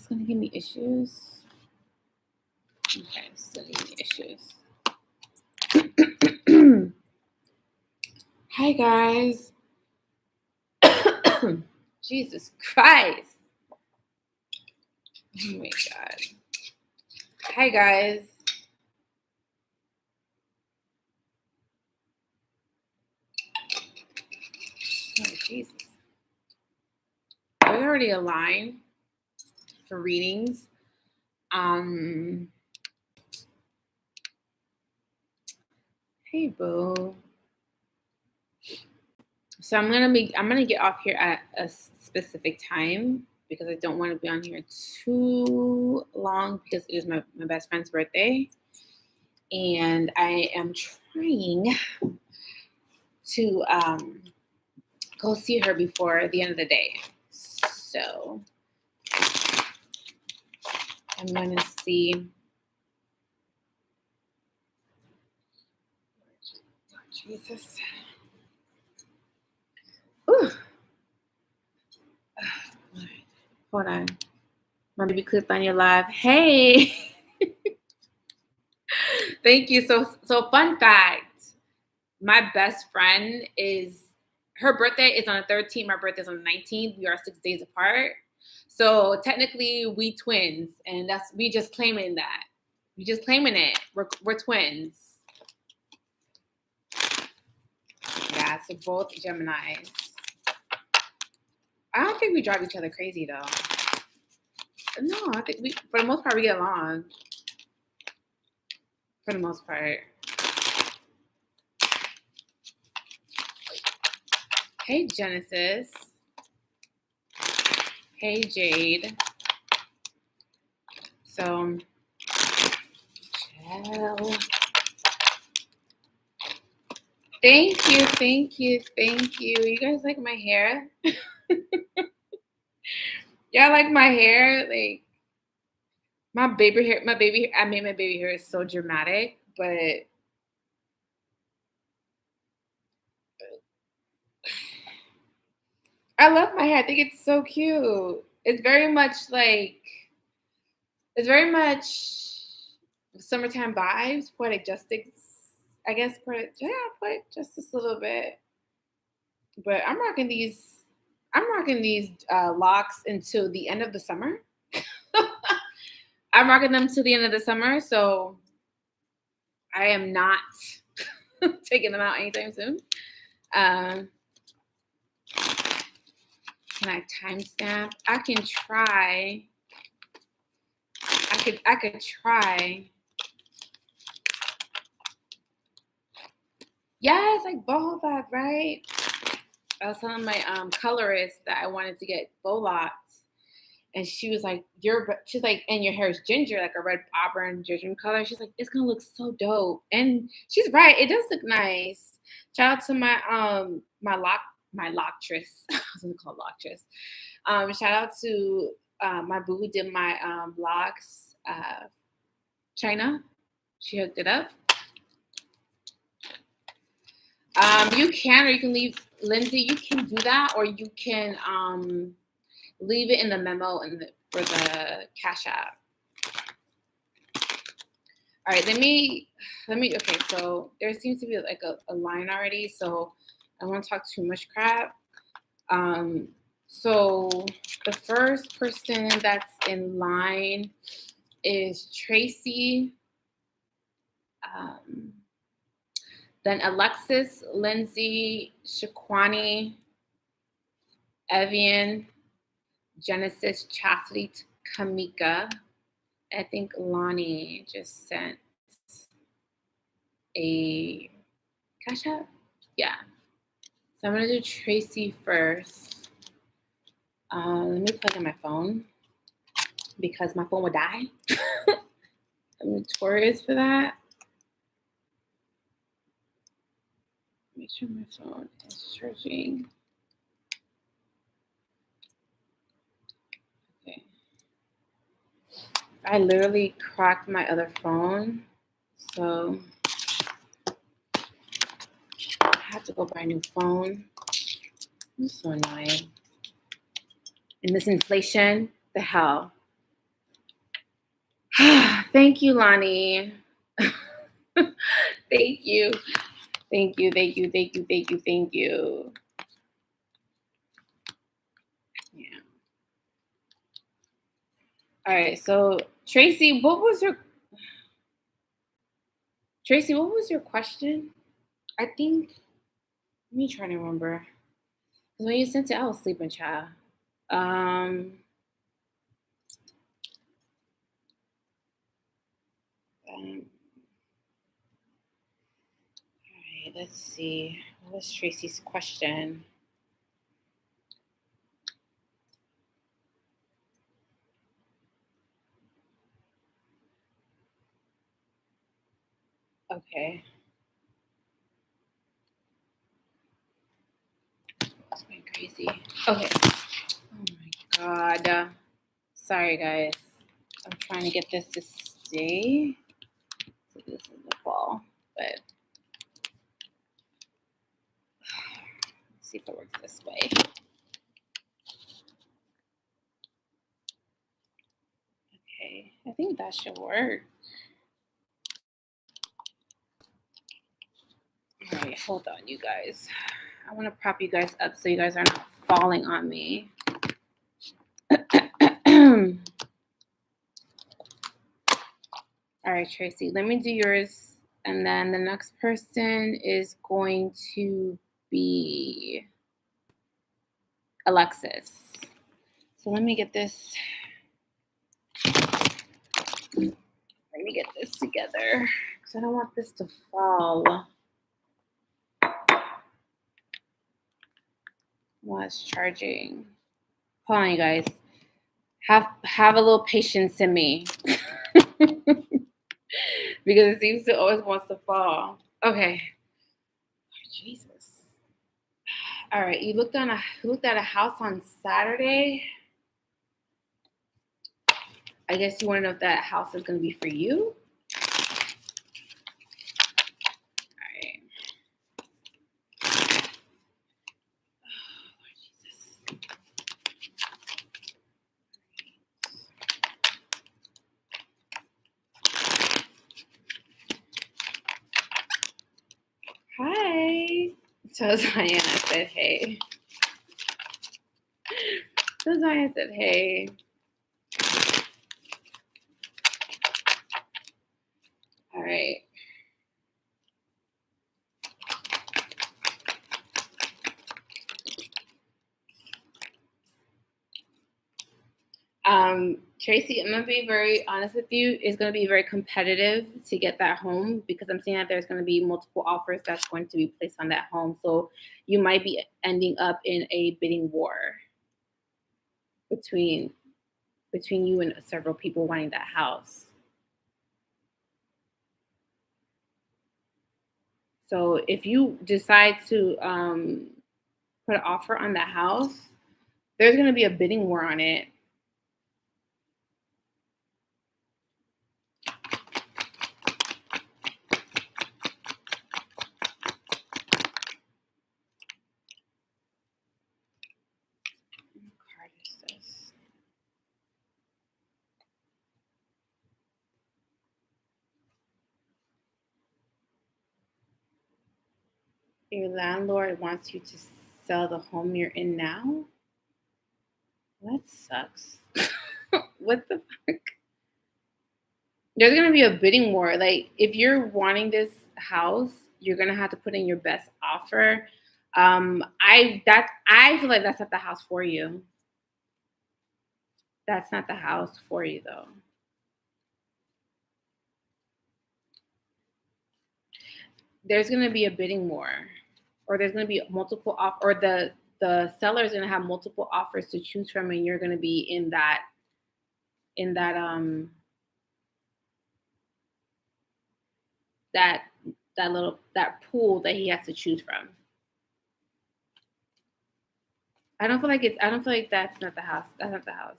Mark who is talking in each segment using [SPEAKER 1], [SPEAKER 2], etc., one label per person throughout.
[SPEAKER 1] this gonna give me issues? Okay, still giving me issues. Hi guys. Jesus Christ. Oh my God. Hi guys. Oh Jesus. We're already aligned for readings. Hey boo. So I'm gonna get off here at a specific time because I don't want to be on here too long because it is my best friend's birthday. And I am trying to go see her before the end of the day. So I'm gonna see. Oh, Jesus. Ooh. Hold on. My baby clipped on your live. Hey. Thank you. So fun fact. My best friend her birthday is on the 13th. My birthday is on the 19th. We are 6 days apart. So technically we twins, and we just claiming that. We just claiming it. We're twins. Yeah, so both Geminis. I don't think we drive each other crazy though. No, I think for the most part, we get along. For the most part. Hey, Genesis. Hey, Jade. So, chill. Thank you, thank you, thank you. You guys like my hair? Y'all like my hair? Like, my baby hair, I made my baby hair is so dramatic, but I love my hair. I think it's so cute. It's very much summertime vibes, poetic justice, I guess, poetic justice a little bit. But I'm rocking these locks until the end of the summer. I'm rocking them to the end of the summer, so I am not taking them out anytime soon. Can I timestamp? I can try. I could try. Yes, like boho vibe, right? I was telling my colorist that I wanted to get bow locks, and she was like, she's like, and your hair is ginger, like a red auburn ginger color. She's like, it's gonna look so dope, and she's right. It does look nice. Shout out to my locktress. I was gonna call it locktress. Shout out to my boo who did my locks, China. She hooked it up. You can leave, Lindsay, you can do that, or you can leave it in the memo for the Cash App. All right, let me, okay, so there seems to be like a line already, so I don't want to talk too much crap. So the first person that's in line is Tracy, then Alexis, Lindsay, Shaquani, Evian, Genesis, Chastity, Kamika. I think Lonnie just sent a Cash App. Yeah. So I'm going to do Tracy first. Let me plug in my phone because my phone will die. I'm notorious for that. Make sure my phone is charging. Okay. I literally cracked my other phone, so I have to go buy a new phone. I'm so annoying. And this inflation, the hell. Thank you, Lonnie. Thank you. Thank you. Thank you. Thank you. Thank you. Thank you. Yeah. All right. So Tracy, what was your question? I think let me try to remember. 'Cause when you sent it, I was sleeping, child. Um, all right, let's see. What was Tracy's question? Okay. It's going crazy. Okay. Oh my God. Sorry, guys. I'm trying to get this to stay. So this is the fall, but let's see if it works this way. Okay, I think that should work. All right, hold on, you guys. I want to prop you guys up so you guys are not falling on me. All right, Tracy, let me do yours. And then the next person is going to be Alexis. So let me get this. Let me get this together because I don't want this to fall while it's charging. Hold on, you guys. Have a little patience in me because it seems to always wants to fall. Okay. Oh, Jesus. All right. You looked at a house on Saturday. I guess you want to know if that house is going to be for you. All right. Oh, Lord Jesus. Hi. So Diana said, hey. So Diana said, hey. All right. Tracy, I'm gonna be very honest with you. It's gonna be very competitive to get that home because I'm seeing that there's gonna be multiple offers that's going to be placed on that home. So you might be ending up in a bidding war between you and several people wanting that house. So if you decide to put an offer on that house, there's gonna be a bidding war on it. What card is this? Your landlord wants you to sell the home you're in now? That sucks. What the fuck? There's gonna be a bidding war. Like if you're wanting this house, you're gonna have to put in your best offer. I feel like that's not the house for you. That's not the house for you though. There's gonna be a bidding war, or there's gonna be multiple off, or the seller is gonna have multiple offers to choose from, and you're gonna be in that that that pool that he has to choose from. I don't feel like that's not the house. That's not the house.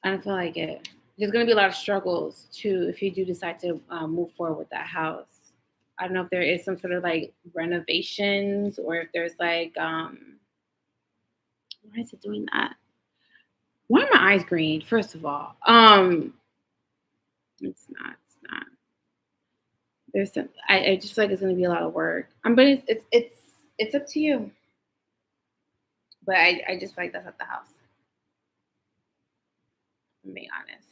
[SPEAKER 1] I don't feel like it. There's gonna be a lot of struggles too if you do decide to move forward with that house. I don't know if there is some sort of like renovations or if there's like why is it doing that? Why are my eyes green? First of all, it's not. It's not. There's some. I just feel like it's gonna be a lot of work. But it's up to you. But I just feel like that's at the house. I'm being honest.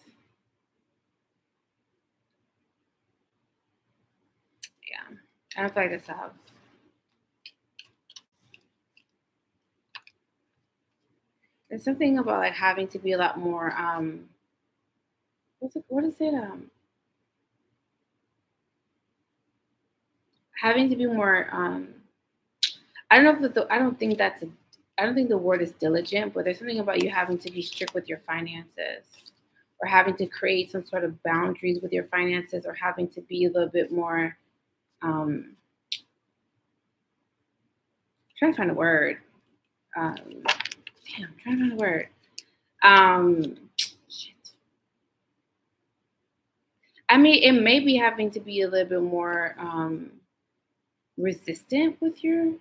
[SPEAKER 1] Yeah, I don't feel like that's the house. There's something about like having to be a lot more. What's it? What is it? Having to be more. I don't know if I don't think that's a. I don't think the word is diligent, but there's something about you having to be strict with your finances, or having to create some sort of boundaries with your finances, or having to be a little bit more. Trying to find a word. Damn, I'm trying to find a word. Shit. I mean, it may be having to be a little bit more resistant with your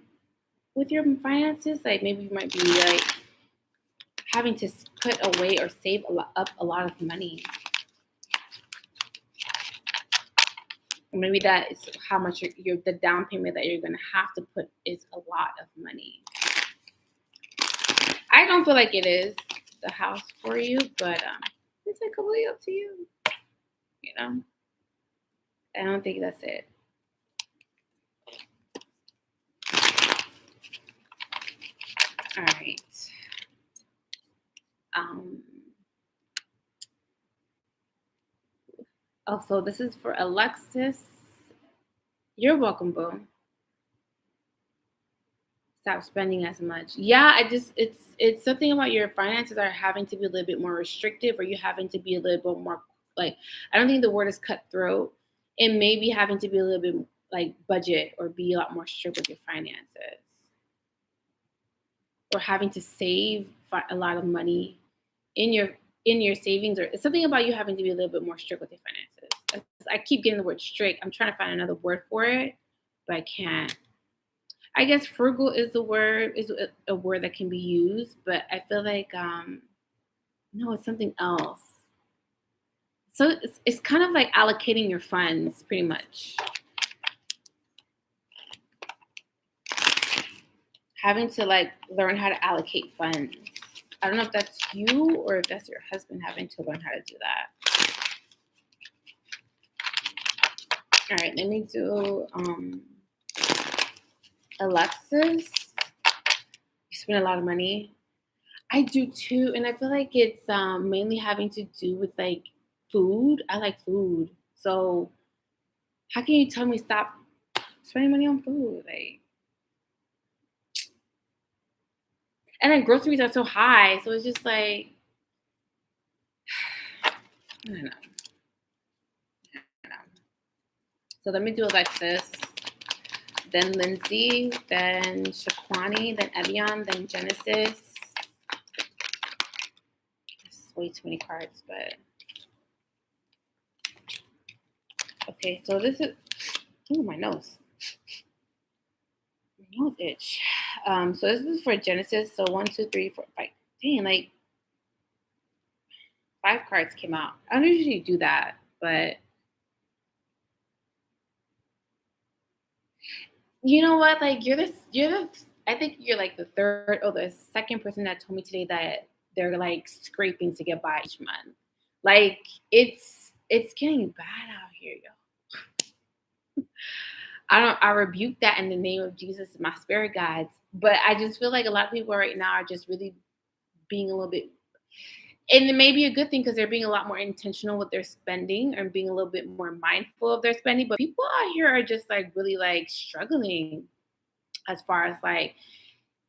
[SPEAKER 1] finances. Like maybe you might be like having to put away or save up a lot of money. Or maybe that is how much the down payment that you're gonna have to put is a lot of money. I don't feel like it is the house for you, but it's like completely up to you. You know, I don't think that's it. All right. Um, so this is for Alexis. You're welcome, boo. Stop spending as much. Yeah, I just it's something about your finances are having to be a little bit more restrictive, or you having to be a little bit more like I don't think the word is cutthroat. It may be having to be a little bit like budget or be a lot more strict with your finances, or having to save a lot of money in your savings, or it's something about you having to be a little bit more strict with your finances. I keep getting the word strict. I'm trying to find another word for it, but I can't. I guess frugal is the word is a word that can be used, but I feel like no, it's something else. So it's kind of like allocating your funds, pretty much. Having to like learn how to allocate funds. I don't know if that's you or if that's your husband having to learn how to do that. All right, let me do Alexis. You spend a lot of money. I do too, and I feel like it's mainly having to do with like food. I like food, so how can you tell me stop spending money on food? Like, and then groceries are so high, so it's just like I don't know. I don't know. So let me do Alexis, then Lindsay, then Shaquani, then Evian, then Genesis. It's way too many cards, but okay. So this is my nose. My nose itch. So this is for Genesis. So 1, 2, 3, 4, 5. Dang, like 5 cards came out. I don't usually do that, but you know what? Like you're the I think you're like the third or the second person that told me today that they're like scraping to get by each month. Like it's getting bad out here, yo. I rebuke that in the name of Jesus, my spirit guides. But I just feel like a lot of people right now are just really being a little bit, and it may be a good thing because they're being a lot more intentional with their spending and being a little bit more mindful of their spending. But people out here are just like really like struggling as far as like,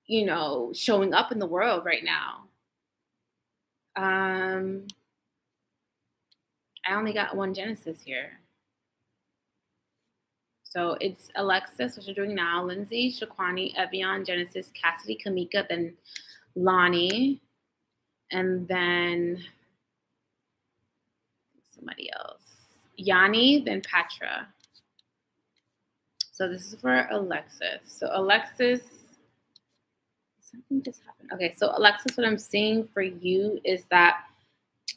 [SPEAKER 1] showing up in the world right now. Um, I only got one Genesis here. So it's Alexis, which you're doing now, Lindsay, Shaquani, Evian, Genesis, Cassidy, Kamika, then Lonnie, and then somebody else. Yanni, then Patra. So this is for Alexis. So Alexis, Something just happened. Okay, so Alexis, what I'm seeing for you is that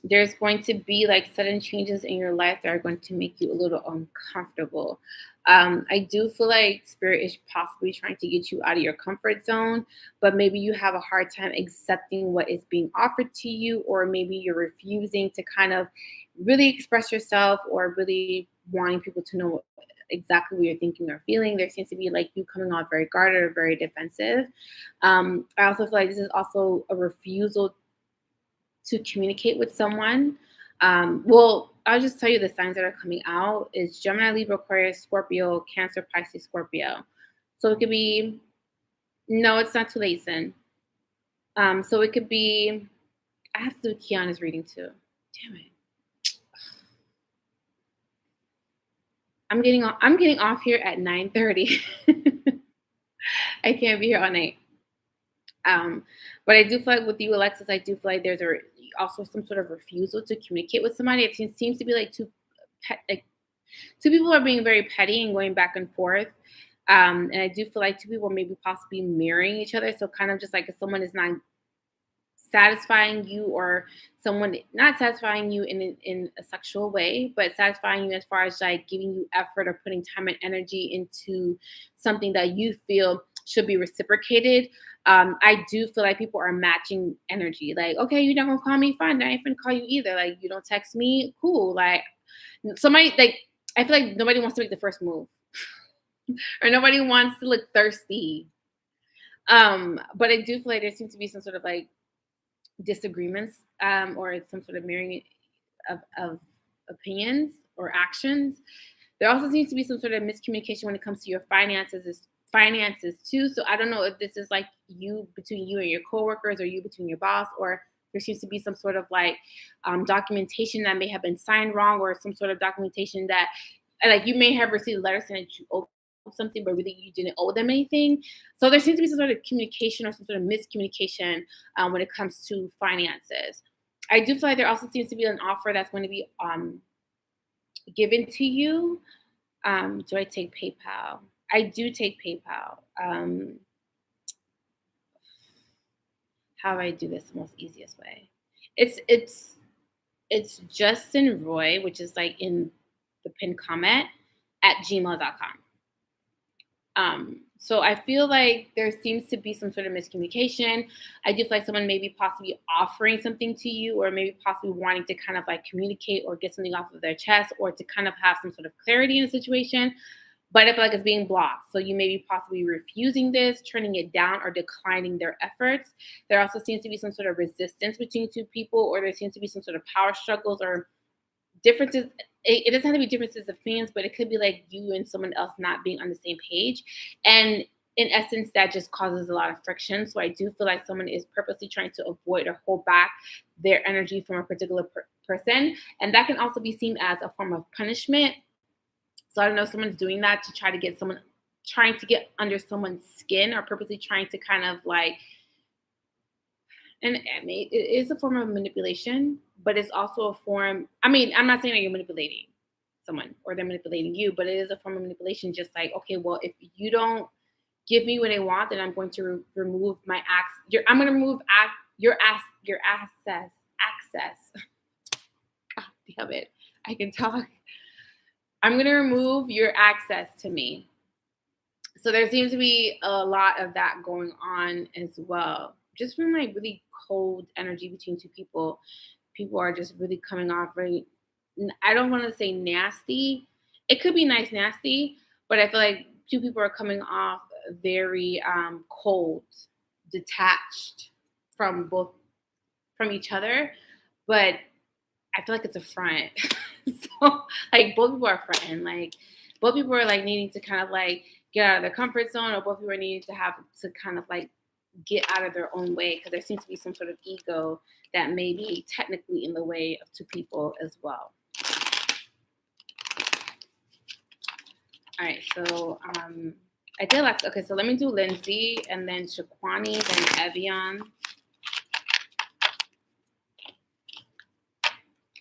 [SPEAKER 1] there's going to be like sudden changes in your life that are going to make you a little uncomfortable. I do feel like spirit is possibly trying to get you out of your comfort zone, but maybe you have a hard time accepting what is being offered to you, or maybe you're refusing to kind of really express yourself or really wanting people to know exactly what you're thinking or feeling. There seems to be like you coming off very guarded or very defensive. I also feel like this is also a refusal to communicate with someone. Well, I'll just tell you the signs that are coming out is Gemini, Libra, Aquarius, Scorpio, Cancer, Pisces, Scorpio. So it could be, no, it's not too late, Sin. So it could be, I have to do Kiana's reading too. Damn it. I'm getting off here at 9:30. I can't be here all night. But I do feel like with you, Alexis, I do feel like there's also some sort of refusal to communicate with somebody. It seems to be like two people are being very petty and going back and forth. And I do feel like two people are maybe possibly mirroring each other. So kind of just like if someone is not satisfying you, or someone not satisfying you in a sexual way, but satisfying you as far as like giving you effort or putting time and energy into something that you feel should be reciprocated. I do feel like people are matching energy. Like, okay, you're not gonna call me, fine. I ain't gonna call you either. Like, you don't text me, cool. Like, somebody like I feel like nobody wants to make the first move, or nobody wants to look thirsty. But I do feel like there seems to be some sort of like disagreements, or some sort of mirroring of opinions or actions. There also seems to be some sort of miscommunication when it comes to your finances too. So I don't know if this is like you between you and your coworkers, or you between your boss, or there seems to be some sort of like documentation that may have been signed wrong, or some sort of documentation that like you may have received a letter saying that you owe something, but really you didn't owe them anything. So there seems to be some sort of communication or some sort of miscommunication when it comes to finances. I do feel like there also seems to be an offer that's going to be given to you. Do I take PayPal? I do take PayPal. How do I do this the most easiest way? It's JustCynRoy, which is like in the pinned comment at gmail.com. So I feel like there seems to be some sort of miscommunication. I do feel like someone may be possibly offering something to you, or maybe possibly wanting to kind of like communicate or get something off of their chest, or to kind of have some sort of clarity in a situation. But I feel like it's being blocked. So you may be possibly refusing this, turning it down, or declining their efforts. There also seems to be some sort of resistance between two people, or there seems to be some sort of power struggles or differences. It doesn't have to be differences of opinions, but it could be like you and someone else not being on the same page. And in essence, that just causes a lot of friction. So I do feel like someone is purposely trying to avoid or hold back their energy from a particular person. And that can also be seen as a form of punishment. So I don't know if someone's doing that to trying to get under someone's skin, or purposely trying to kind of like, and I mean, it is a form of manipulation, but it's also a form. I mean, I'm not saying that you're manipulating someone or they're manipulating you, but it is a form of manipulation. Just like, okay, well, if you don't give me what I want, then I'm going to remove my I'm going to remove your access. God damn it, I can talk. I'm going to remove your access to me. So there seems to be a lot of that going on as well. Just from like really cold energy between two people. People are just really coming off very, I don't want to say nasty. It could be nice, nasty, but I feel like two people are coming off very cold, detached from each other. But I feel like it's a front. So like both people are fronting. Like both people are like needing to kind of like get out of their comfort zone, or both people are needing to have to kind of like get out of their own way, because there seems to be some sort of ego that may be technically in the way of two people as well. All right, so I did like, okay, so let me do Lindsay, and then Shaquani, then Evian.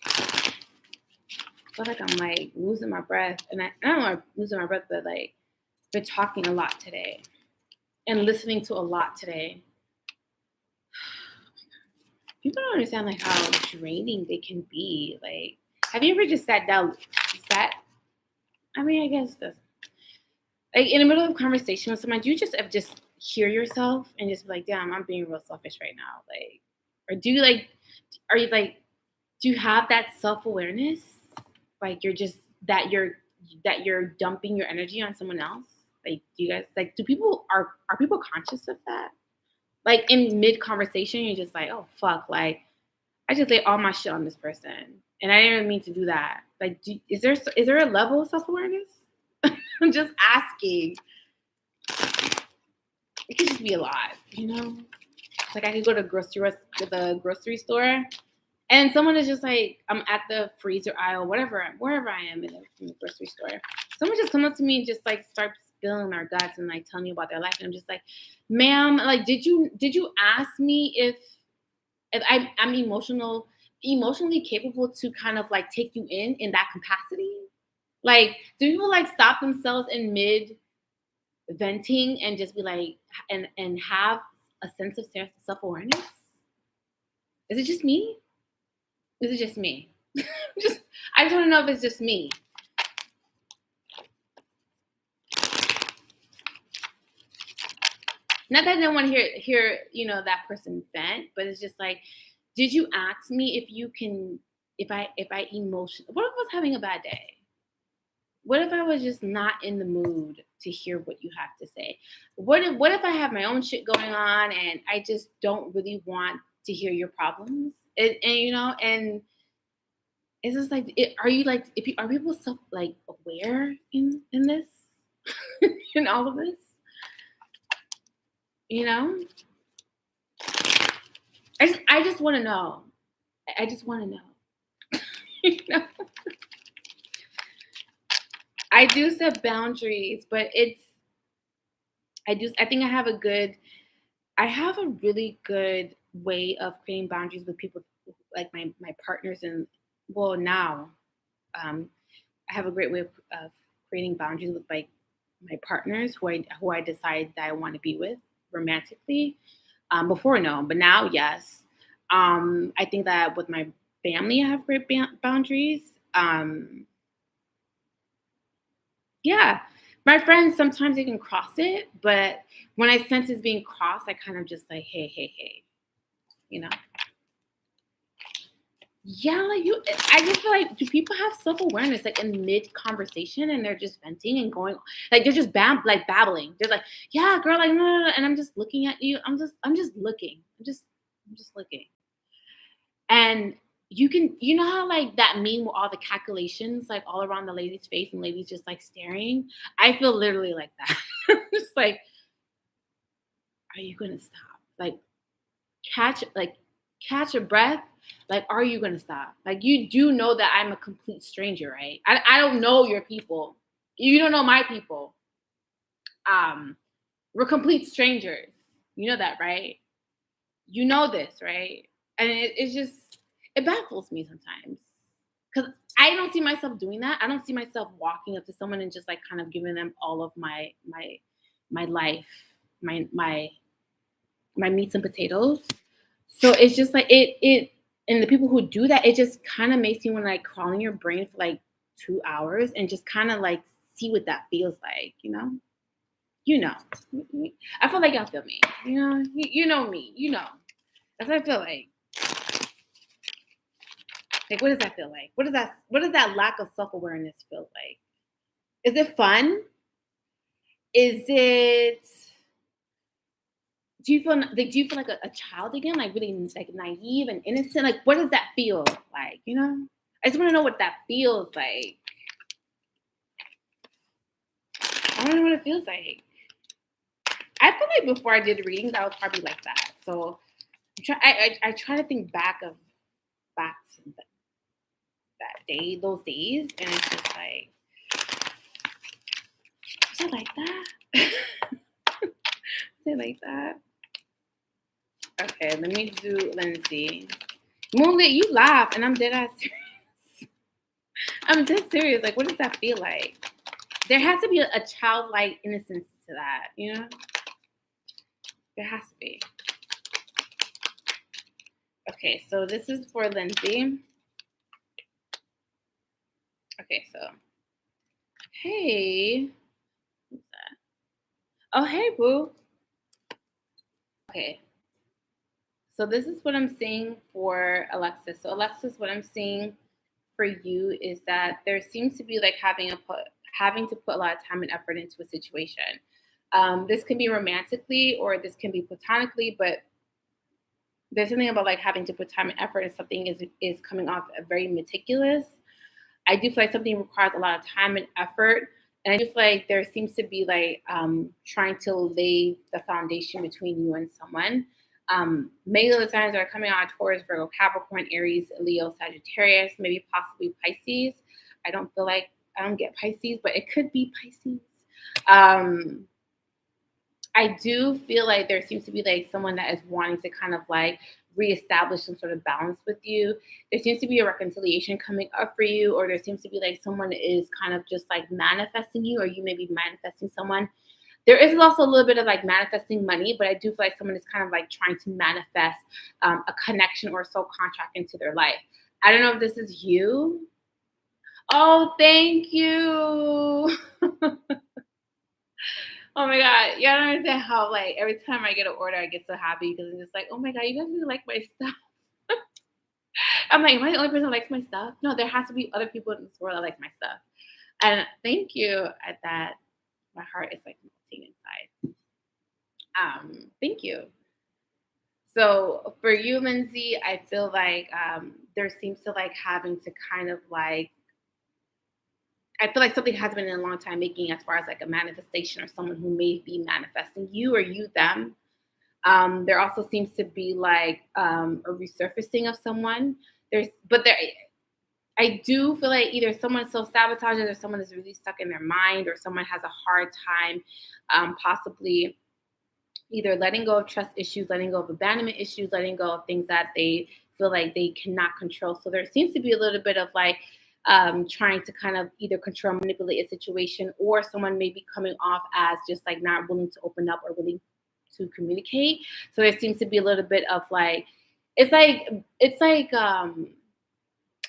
[SPEAKER 1] I feel like I'm like losing my breath, and I don't know I'm losing my breath, but like been talking a lot today and listening to a lot today. people don't understand like how draining they can be. Like, have you ever just sat down, I mean, I guess this, like in the middle of a conversation with someone, do you just hear yourself and just be like, damn, I'm being real selfish right now? Like, or do you like, are you like, do you have that self-awareness? Like you're dumping your energy on someone else? Like, do you guys like, are people conscious of that? Like in mid conversation, you're just like, oh fuck, like I just laid all my shit on this person, and I didn't mean to do that. Like, is there a level of self awareness? I'm just asking. It could just be a lot, you know. It's like I could go to the grocery store, and someone is just like, I'm at the freezer aisle, wherever I am in the grocery store. Someone just come up to me and just like start spilling their guts and like telling me about their life, and I'm just like, ma'am, like, did you ask me if I'm emotionally capable to kind of like take you in that capacity? Like, do people like stop themselves in mid venting and just be like, and have a sense of self awareness? Is it just me? Is it just me? I just want to know if it's just me. Not that I don't want to hear that person vent, but it's just like, did you ask me if I emotion? What if I was having a bad day? What if I was just not in the mood to hear what you have to say? What if I have my own shit going on and I just don't really want to hear your problems? And it's just like, are people self like aware in this, in all of this? You know, I just want to know. I just want to know. You know, I do set boundaries, but I think I have a really good way of creating boundaries with people, like my partners, and well, now I have a great way of creating boundaries with like my partners who I decide that I want to be with romantically. Before, no, but now, yes. I think that with my family, I have great boundaries. Yeah, my friends, sometimes they can cross it, but when I sense it's being crossed, I kind of just like, hey, hey, hey, you know? Yeah, like I just feel like, do people have self awareness like in mid conversation and they're just venting and going, like they're just babbling. They're like, yeah, girl, like no, no, no, and I'm just looking at you. I'm just looking. I'm just looking. And you know how like that meme with all the calculations like all around the lady's face and ladies just like staring? I feel literally like that. Just like, are you gonna stop? Like like catch a breath. Like, are you gonna stop? Like, you do know that I'm a complete stranger, right? I don't know your people. You don't know my people. We're complete strangers. You know that, right? You know this, right? And it's just, it baffles me sometimes because I don't see myself doing that. I don't see myself walking up to someone and just like kind of giving them all of my life, my meats and potatoes. So it's just like it and the people who do that, it just kind of makes you want to like crawl in your brain for like 2 hours and just kind of like see what that feels like, you know? You know. I feel like y'all feel me. You know, you know me, you know. That's what I feel like. Like, what does that feel like? What does that lack of self-awareness feel like? Is it fun? Is it do you feel like a child again? Like really like naive and innocent? Like what does that feel like? You know? I just want to know what that feels like. I want to know what it feels like. I feel like before I did readings, I was probably like that. So I try to think back to those days, and it's just like, was it like that? Was it like that? Okay, let me see. Moonlit, you laugh, and I'm dead ass serious. I'm dead serious. Like, what does that feel like? There has to be a childlike innocence to that, you know? There has to be. Okay, so this is for Lindsay. Okay, so hey. What's that? Oh, hey, boo. Okay, so this is what I'm seeing for Alexis. So Alexis, what I'm seeing for you is that there seems to be like having to put a lot of time and effort into a situation. This can be romantically or this can be platonically, but there's something about like having to put time and effort and something is coming off very meticulous. I do feel like something requires a lot of time and effort. And I do feel like there seems to be like trying to lay the foundation between you and someone. Many of the signs that are coming out: Taurus, Virgo, Capricorn, Aries, Leo, Sagittarius, maybe possibly Pisces. I don't get Pisces, but it could be Pisces. Um, I do feel like there seems to be like someone that is wanting to kind of like reestablish some sort of balance with you. There seems to be a reconciliation coming up for you, or there seems to be like someone is kind of just like manifesting you, or you may be manifesting someone. There is also a little bit of like manifesting money, but I do feel like someone is kind of like trying to manifest a connection or a soul contract into their life. I don't know if this is you. Oh, thank you. Oh my god, y'all don't understand how like every time I get an order, I get so happy because I'm just like, oh my god, you guys really like my stuff. I'm like, am I the only person that likes my stuff? No, there has to be other people in this world that like my stuff. And thank you at that. My heart is like melting inside. Thank you. So for you, Lindsay, I feel like there seems to like having to kind of like I feel like something has been in a long time making as far as like a manifestation or someone who may be manifesting you or you them. There also seems to be like a resurfacing of someone. There, I do feel like either someone self sabotages or someone is really stuck in their mind or someone has a hard time, possibly either letting go of trust issues, letting go of abandonment issues, letting go of things that they feel like they cannot control. So there seems to be a little bit of like trying to kind of either control, manipulate a situation, or someone may be coming off as just like not willing to open up or willing to communicate. So there seems to be a little bit of like, it's like it's like um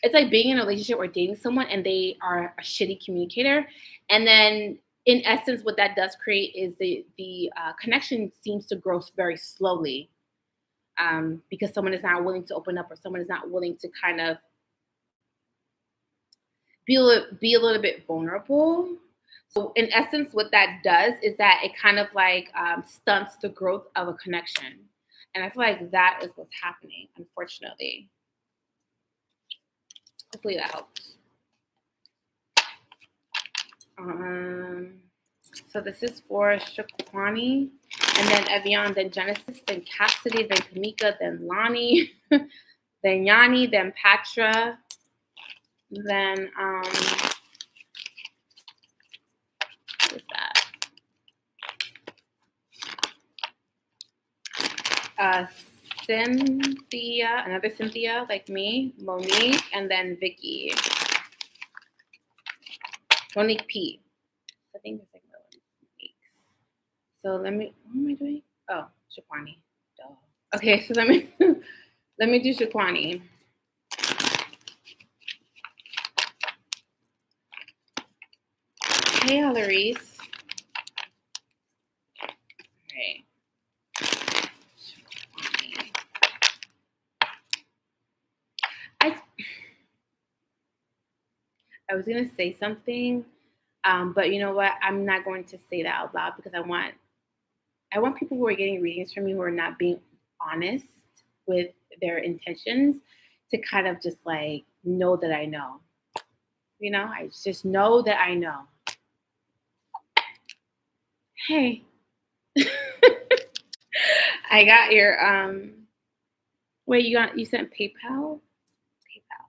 [SPEAKER 1] it's like being in a relationship or dating someone and they are a shitty communicator, and then in essence what that does create is the connection seems to grow very slowly, because someone is not willing to open up or someone is not willing to kind of be a little bit vulnerable. So in essence what that does is that it kind of like stunts the growth of a connection, and I feel like that is what's happening, unfortunately. Hopefully that helps. Um, so this is for Shaquani, and then Evian, then Genesis, then Cassidy, then Kamika, then Lonnie, then Yanni, then Patra, then what's that? Cynthia, another Cynthia like me, Monique, and then Vicky. Monique P. I think there's like Monique. So let me. What am I doing? Oh, Shaquani. Duh. Okay, so let me let me do Shaquani. Hey, Alarise. Okay. I I was gonna say something, but you know what? I'm not going to say that out loud because I want people who are getting readings from me who are not being honest with their intentions to kind of just like know that I know. You know, I just know that I know. Hey, I got your wait, you sent PayPal? PayPal.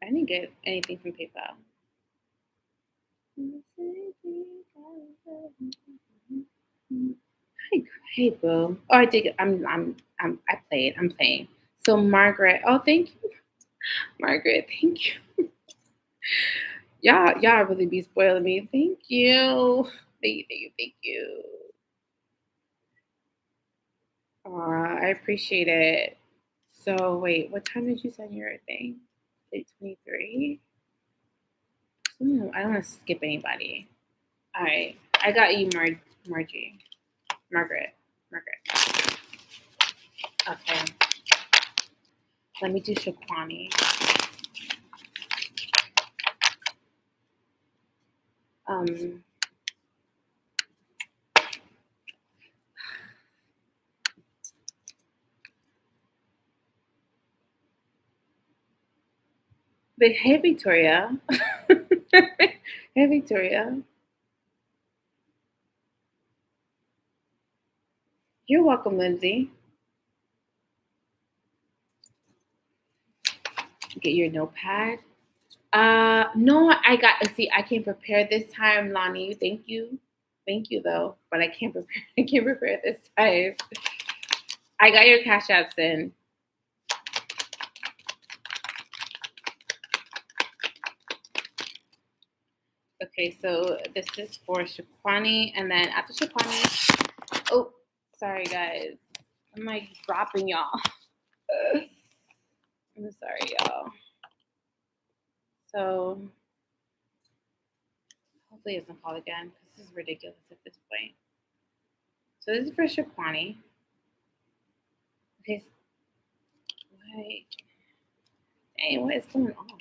[SPEAKER 1] I didn't get anything from PayPal. Hi, hey, boo. Oh, I did. I played. I'm playing. So Margaret. Oh, thank you. Margaret, thank you. Y'all really be spoiling me. Thank you. Thank you. I appreciate it. So wait, what time did you send your thing? 8:23. I don't want to skip anybody. All right, I got you, Margie, Margaret. Okay, let me do Shaquani. But hey, Victoria. Hey, Victoria. You're welcome, Lindsay. Get your notepad. No, I can't prepare this time, Lonnie. Thank you. Thank you though. But I can't prepare I can't prepare this time. I got your cash apps in. Okay, so this is for Shaquani, and then after Shaquani, oh, sorry guys. I'm like dropping y'all. I'm sorry, y'all. So hopefully it doesn't fall again because this is ridiculous at this point. So this is for Shaquani. Okay. Wait. Dang, what is going on?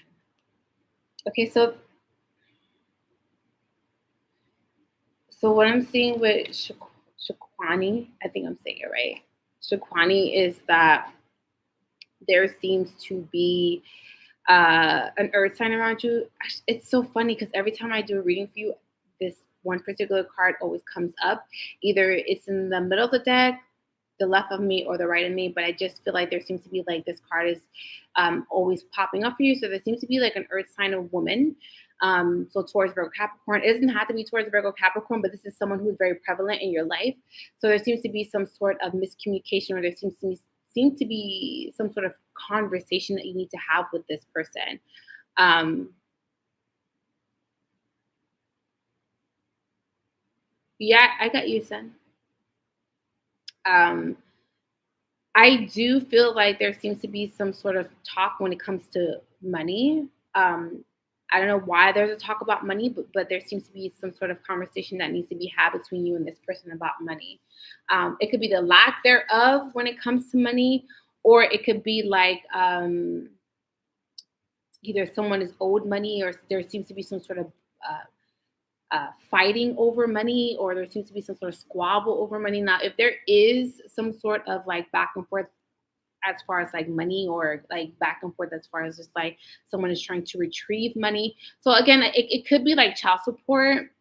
[SPEAKER 1] Okay, so what I'm seeing with Shaquani, I think I'm saying it right. Shaquani is that there seems to be an earth sign around you. It's so funny because every time I do a reading for you, this one particular card always comes up. Either it's in the middle of the deck, the left of me, or the right of me, but I just feel like there seems to be like this card is always popping up for you. So there seems to be like an earth sign of woman. So towards Virgo Capricorn, it doesn't have to be towards Virgo Capricorn, but this is someone who's very prevalent in your life. So there seems to be some sort of miscommunication, or there seems to be some sort of conversation that you need to have with this person. Yeah, I got you, son. I do feel like there seems to be some sort of talk when it comes to money. I don't know why there's a talk about money, but there seems to be some sort of conversation that needs to be had between you and this person about money. It could be the lack thereof when it comes to money, or it could be like either someone is owed money, or there seems to be some sort of fighting over money, or there seems to be some sort of squabble over money. Now, if there is some sort of like back and forth as far as like money, or like back and forth as far as just like someone is trying to retrieve money. So again, it could be like child support,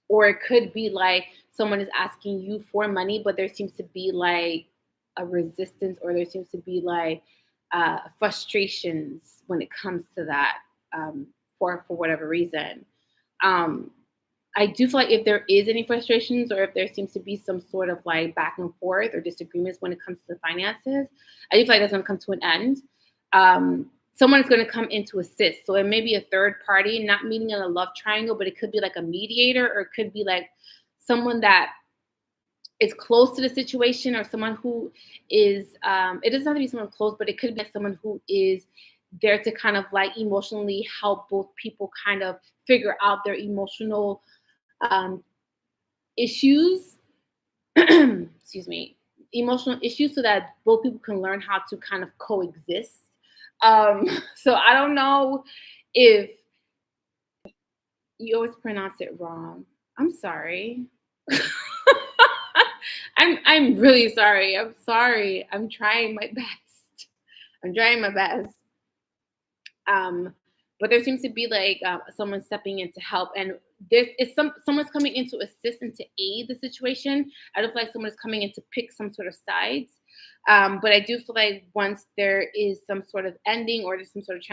[SPEAKER 1] or it could be like someone is asking you for money, but there seems to be like a resistance, or there seems to be like frustrations when it comes to that, for whatever reason. Um, I do feel like if there is any frustrations, or if there seems to be some sort of like back and forth or disagreements when it comes to the finances, I do feel like that's going to come to an end. Someone is going to come in to assist. So it may be a third party, not meaning in a love triangle, but it could be like a mediator, or it could be like someone that is close to the situation, or someone who is, it doesn't have to be someone close, but it could be someone who is there to kind of like emotionally help both people kind of figure out their emotional issues, excuse me, emotional issues, so that both people can learn how to kind of coexist. So I don't know if you always pronounce it wrong. I'm sorry. I'm really sorry. I'm sorry. I'm trying my best. I'm trying my best. But there seems to be like someone stepping in to help, and there is someone's coming in to assist and to aid the situation. I don't feel like someone is coming in to pick some sort of sides, but I do feel like once there is some sort of ending, or there's some sort of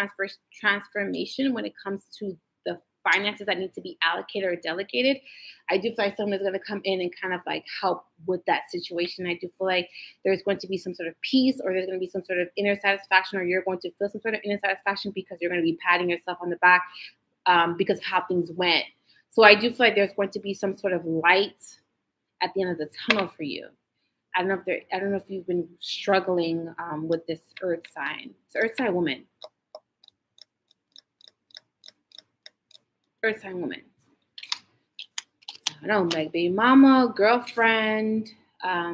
[SPEAKER 1] transformation when it comes to the finances that need to be allocated or delegated, I do feel like someone is going to come in and kind of like help with that situation. I do feel like there's going to be some sort of peace, or there's going to be some sort of inner satisfaction, or you're going to feel some sort of inner satisfaction because you're going to be patting yourself on the back because of how things went. So I do feel like there's going to be some sort of light at the end of the tunnel for you. I don't know if you've been struggling with this earth sign. It's earth sign woman. Earth sign woman. I don't know, like baby mama, girlfriend. I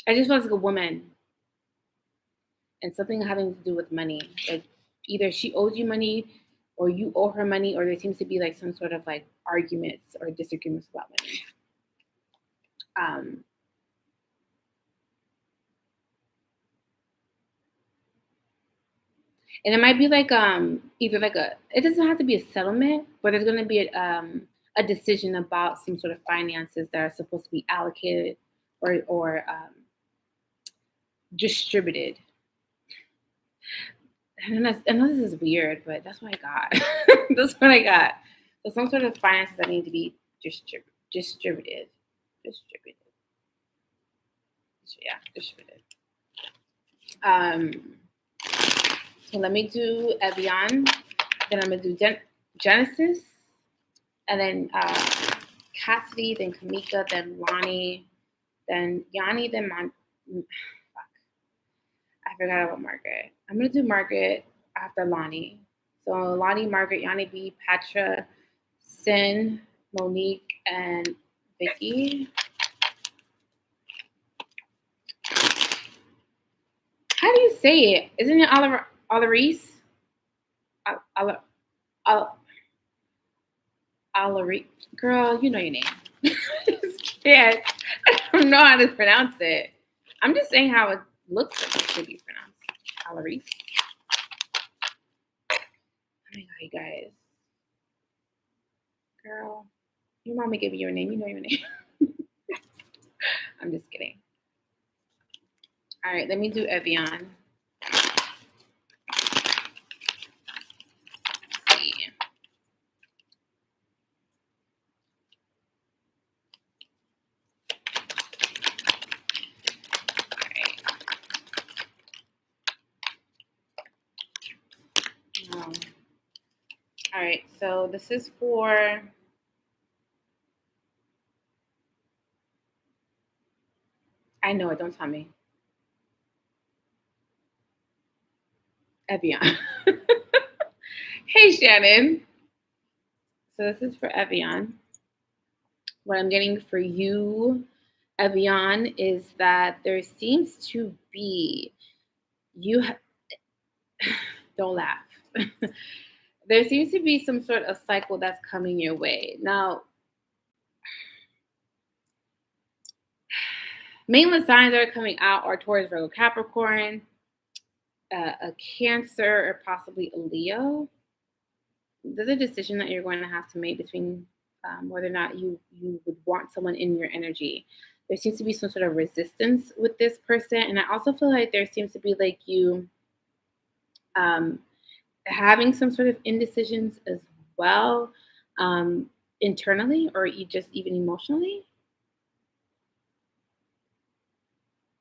[SPEAKER 1] just feel like a woman, and something having to do with money. Like either she owes you money, or you owe her money, or there seems to be like some sort of like arguments or disagreements about money. And it might be like either like it doesn't have to be a settlement, but there's going to be a decision about some sort of finances that are supposed to be allocated or distributed. I know this is weird, but that's what I got. That's what I got. So some sort of finances that need to be distributed. Yeah, distributed. So let me do Evian. Then I'm gonna do Genesis, and then Cassidy, then Kamika, then Lonnie, then Yanni, then I forgot about Margaret. I'm gonna do Margaret after Lonnie. So Lonnie, Margaret, Yanni B, Patra, Sin, Monique, and Vicky. How do you say it? Isn't it Alarise? Alarise. Girl, you know your name. I just can't. I don't know how to pronounce it. I'm just saying how it looks like it should be pronounced. Alarise. Oh my god, you guys. Girl, your mama gave you your name. You know your name. I'm just kidding. All right, let me do Evian. All right, so this is for I know it, don't tell me. Evian. Hey, Shannon. So this is for Evian. What I'm getting for you, Evian, is that there seems to be don't laugh. There seems to be some sort of cycle that's coming your way. Now, mainland signs that are coming out are Taurus, Virgo, Capricorn, a Cancer, or possibly a Leo. There's a decision that you're going to have to make between whether or not you would want someone in your energy. There seems to be some sort of resistance with this person. And I also feel like there seems to be like you having some sort of indecisions as well, internally, or you just even emotionally.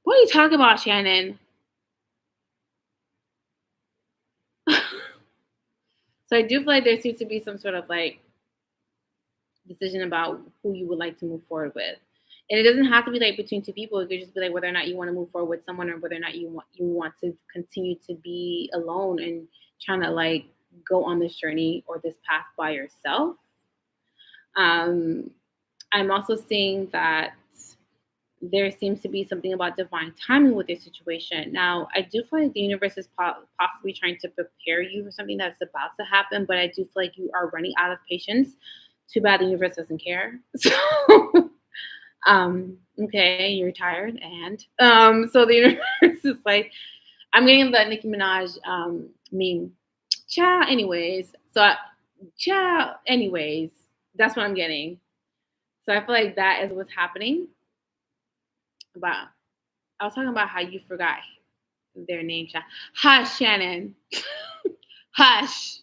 [SPEAKER 1] What are you talking about, Shannon? So I do feel like there seems to be some sort of like decision about who you would like to move forward with. And it doesn't have to be like between two people. It could just be like whether or not you want to move forward with someone, or whether or not you want to continue to be alone and trying to like go on this journey or this path by yourself. I'm also seeing that there seems to be something about divine timing with this situation. Now, I do feel like the universe is possibly trying to prepare you for something that's about to happen, but I do feel like you are running out of patience. Too bad the universe doesn't care. So, okay, you're tired, and so the universe is like, I'm getting the Nicki Minaj meme. Ciao, anyways. So, ciao, anyways. That's what I'm getting. So I feel like that is what's happening. But I was talking about how you forgot their name. Hi, Shannon. Hush.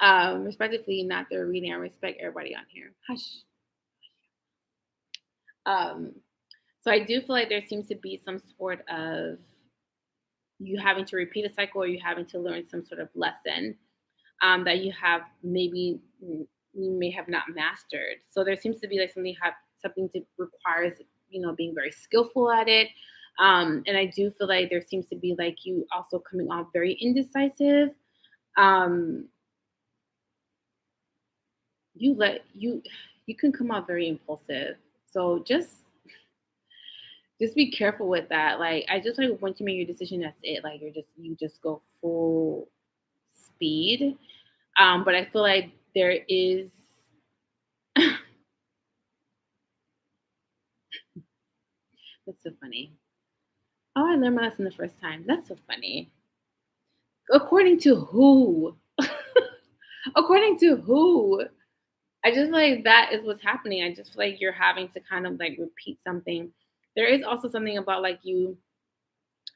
[SPEAKER 1] Respectively, not the reading. I respect everybody on here. Hush. Um, so I do feel like there seems to be some sort of you having to repeat a cycle or you having to learn some sort of lesson that you have maybe you may have not mastered. So there seems to be like something to requires being very skillful at it. And I do feel like there seems to be like you also coming off very indecisive. Um, you can come off very impulsive. So just be careful with that. Like I just like once you make your decision, that's it. Like you just go full speed. But I feel like there is that's so funny. Oh, I learned my lesson the first time. That's so funny. According to who? According to who? I just feel like that is what's happening. I just feel like you're having to kind of like repeat something. There is also something about like you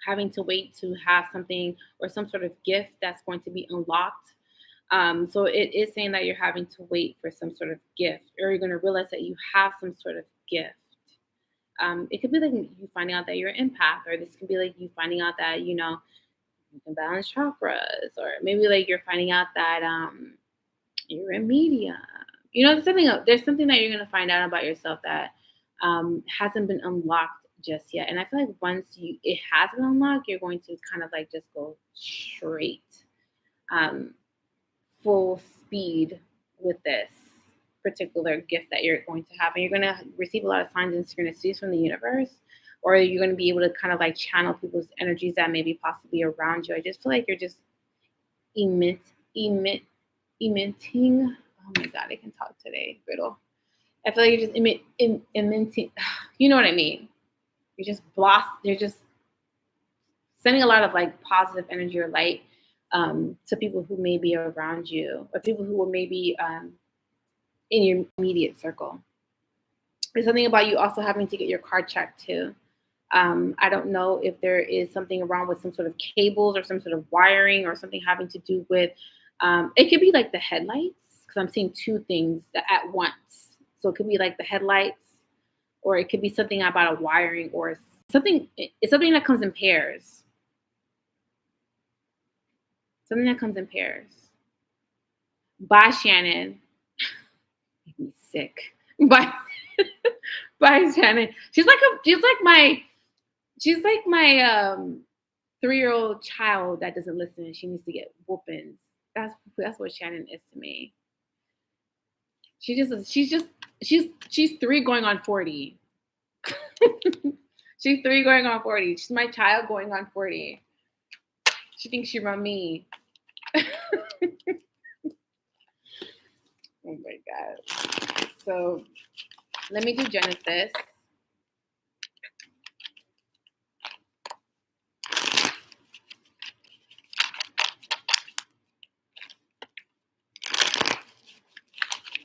[SPEAKER 1] having to wait to have something or some sort of gift that's going to be unlocked. So it is saying that you're having to wait for some sort of gift, or you're going to realize that you have some sort of gift. It could be like you finding out that you're an empath, or this could be like you finding out that you can balance chakras, or maybe like you're finding out that you're a medium. There's something that you're gonna find out about yourself that hasn't been unlocked just yet. And I feel like once it has been unlocked, you're going to kind of like just go straight, um, full speed with this particular gift that you're going to have, and you're going to receive a lot of signs and synchronicities from the universe, or you're going to be able to kind of like channel people's energies that may be possibly around you. I just feel like you're just emit emit emitting. Oh my god, I can talk today, Riddle. I feel like you're just emitting. You know what I mean? You're just You're just sending a lot of like positive energy or light to people who may be around you, or people who are maybe in your immediate circle. There's something about you also having to get your car checked too. I don't know if there is something wrong with some sort of cables or some sort of wiring or something having to do with. It could be like the headlights, because I'm seeing two things at once. So it could be like the headlights, or it could be something about a wiring or something. It's something that comes in pairs. Something that comes in pairs. Bye, Shannon. Make me sick. Bye, bye, Shannon. She's like my 3-year-old child that doesn't listen and she needs to get whoopings. That's what Shannon is to me. She's 3 going on 40. She's 3 going on 40. She's my child going on 40. She thinks she run me. Oh my god. So let me do Genesis.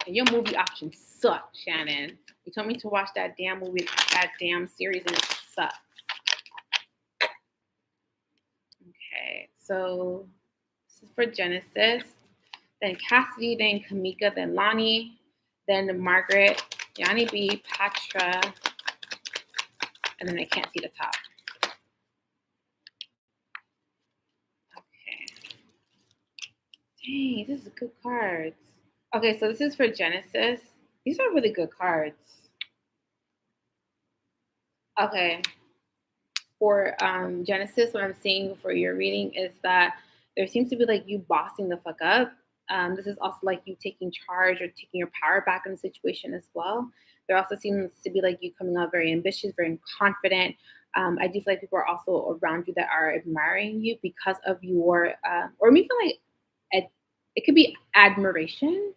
[SPEAKER 1] And your movie options suck, Shannon. You told me to watch that damn movie, that damn series, and it sucks. Okay, so this is for Genesis. Then Cassidy, then Kamika, then Lonnie, then Margaret, Yanni B, Patra, and then I can't see the top. Okay. Dang, this is good cards. Okay, so this is for Genesis. These are really good cards. Okay. For Genesis, what I'm seeing for your reading is that there seems to be like you bossing the fuck up. This is also like you taking charge or taking your power back in the situation as well. There also seems to be like you coming out very ambitious, very confident. I do feel like people are also around you that are admiring you because of your, or maybe like it could be admiration,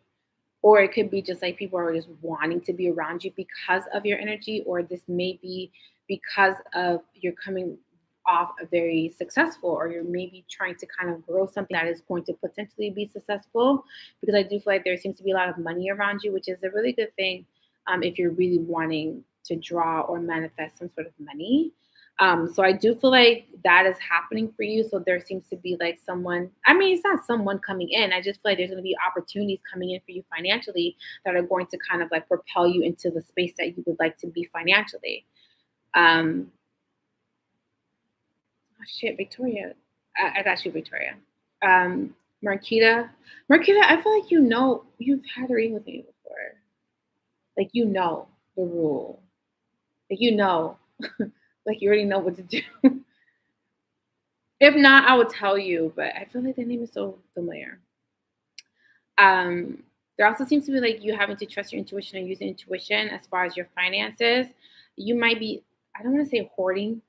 [SPEAKER 1] or it could be just like people are just wanting to be around you because of your energy, or this may be because of you're coming off a very successful, or you're maybe trying to kind of grow something that is going to potentially be successful, because I do feel like there seems to be a lot of money around you, which is a really good thing if you're really wanting to draw or manifest some sort of money. So I do feel like that is happening for you. So there seems to be like someone, I mean, it's not someone coming in. I just feel like there's going to be opportunities coming in for you financially that are going to kind of like propel you into the space that you would like to be financially. Oh shit, Victoria. I got you, Victoria. Marquita. Marquita, I feel like you've had a reading with me before. Like the rule. Like like you already know what to do. If not, I will tell you, but I feel like the name is so familiar. There also seems to be like you having to trust your intuition and use intuition as far as your finances. You might be, I don't want to say hoarding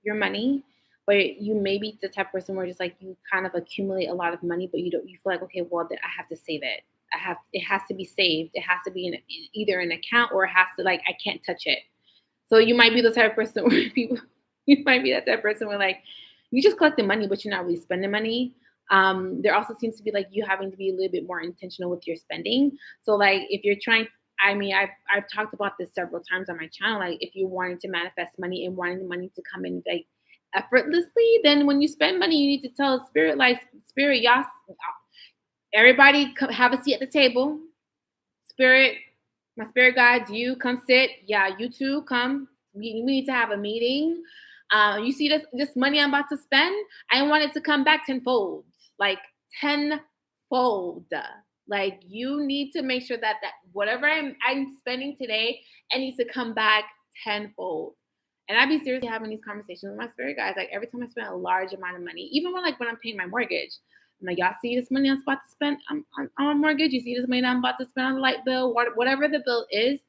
[SPEAKER 1] your money, but you may be the type of person where just like you kind of accumulate a lot of money, but you feel like, okay, well, I have to save it. It has to be saved. It has to be in either an account or it has to like, I can't touch it. So you might be the type of person where you might be that type of person where like, you just collect the money, but you're not really spending money. There also seems to be like you having to be a little bit more intentional with your spending. So like if you're trying, I mean, I've talked about this several times on my channel. Like if you're wanting to manifest money and wanting the money to come in like effortlessly, then when you spend money, you need to tell spirit, like spirit, y'all, everybody have a seat at the table. Spirit, my spirit guides, you come sit. Yeah, you too, come. We need to have a meeting. You see this money I'm about to spend? I want it to come back tenfold, like tenfold. Like you need to make sure that whatever I'm spending today, it needs to come back tenfold. And I'd be seriously having these conversations with my spirit guys. Like every time I spend a large amount of money, even when I'm paying my mortgage, I'm like, y'all see this money I'm about to spend on a mortgage? You see this money I'm about to spend on the light bill? Whatever the bill is,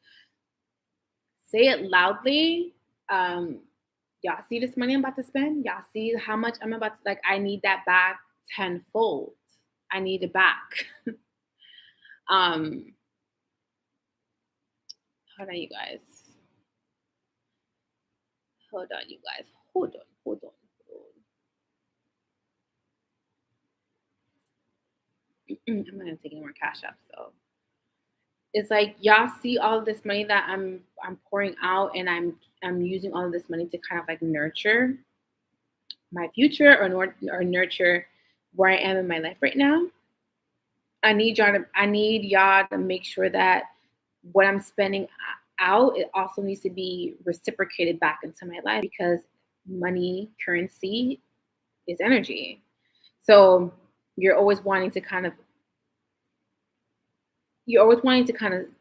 [SPEAKER 1] say it loudly. Y'all see this money I'm about to spend? Y'all see how much I'm about to, like, I need that back tenfold. I need it back. Hold on, you guys. Hold on, you guys. Hold on. I'm not gonna take any more cash up, so it's like y'all see all of this money that I'm pouring out, and I'm using all of this money to kind of like nurture my future or nurture where I am in my life right now. I need y'all to make sure that what I'm spending out, it also needs to be reciprocated back into my life because money, currency is energy. So you're always wanting to kind of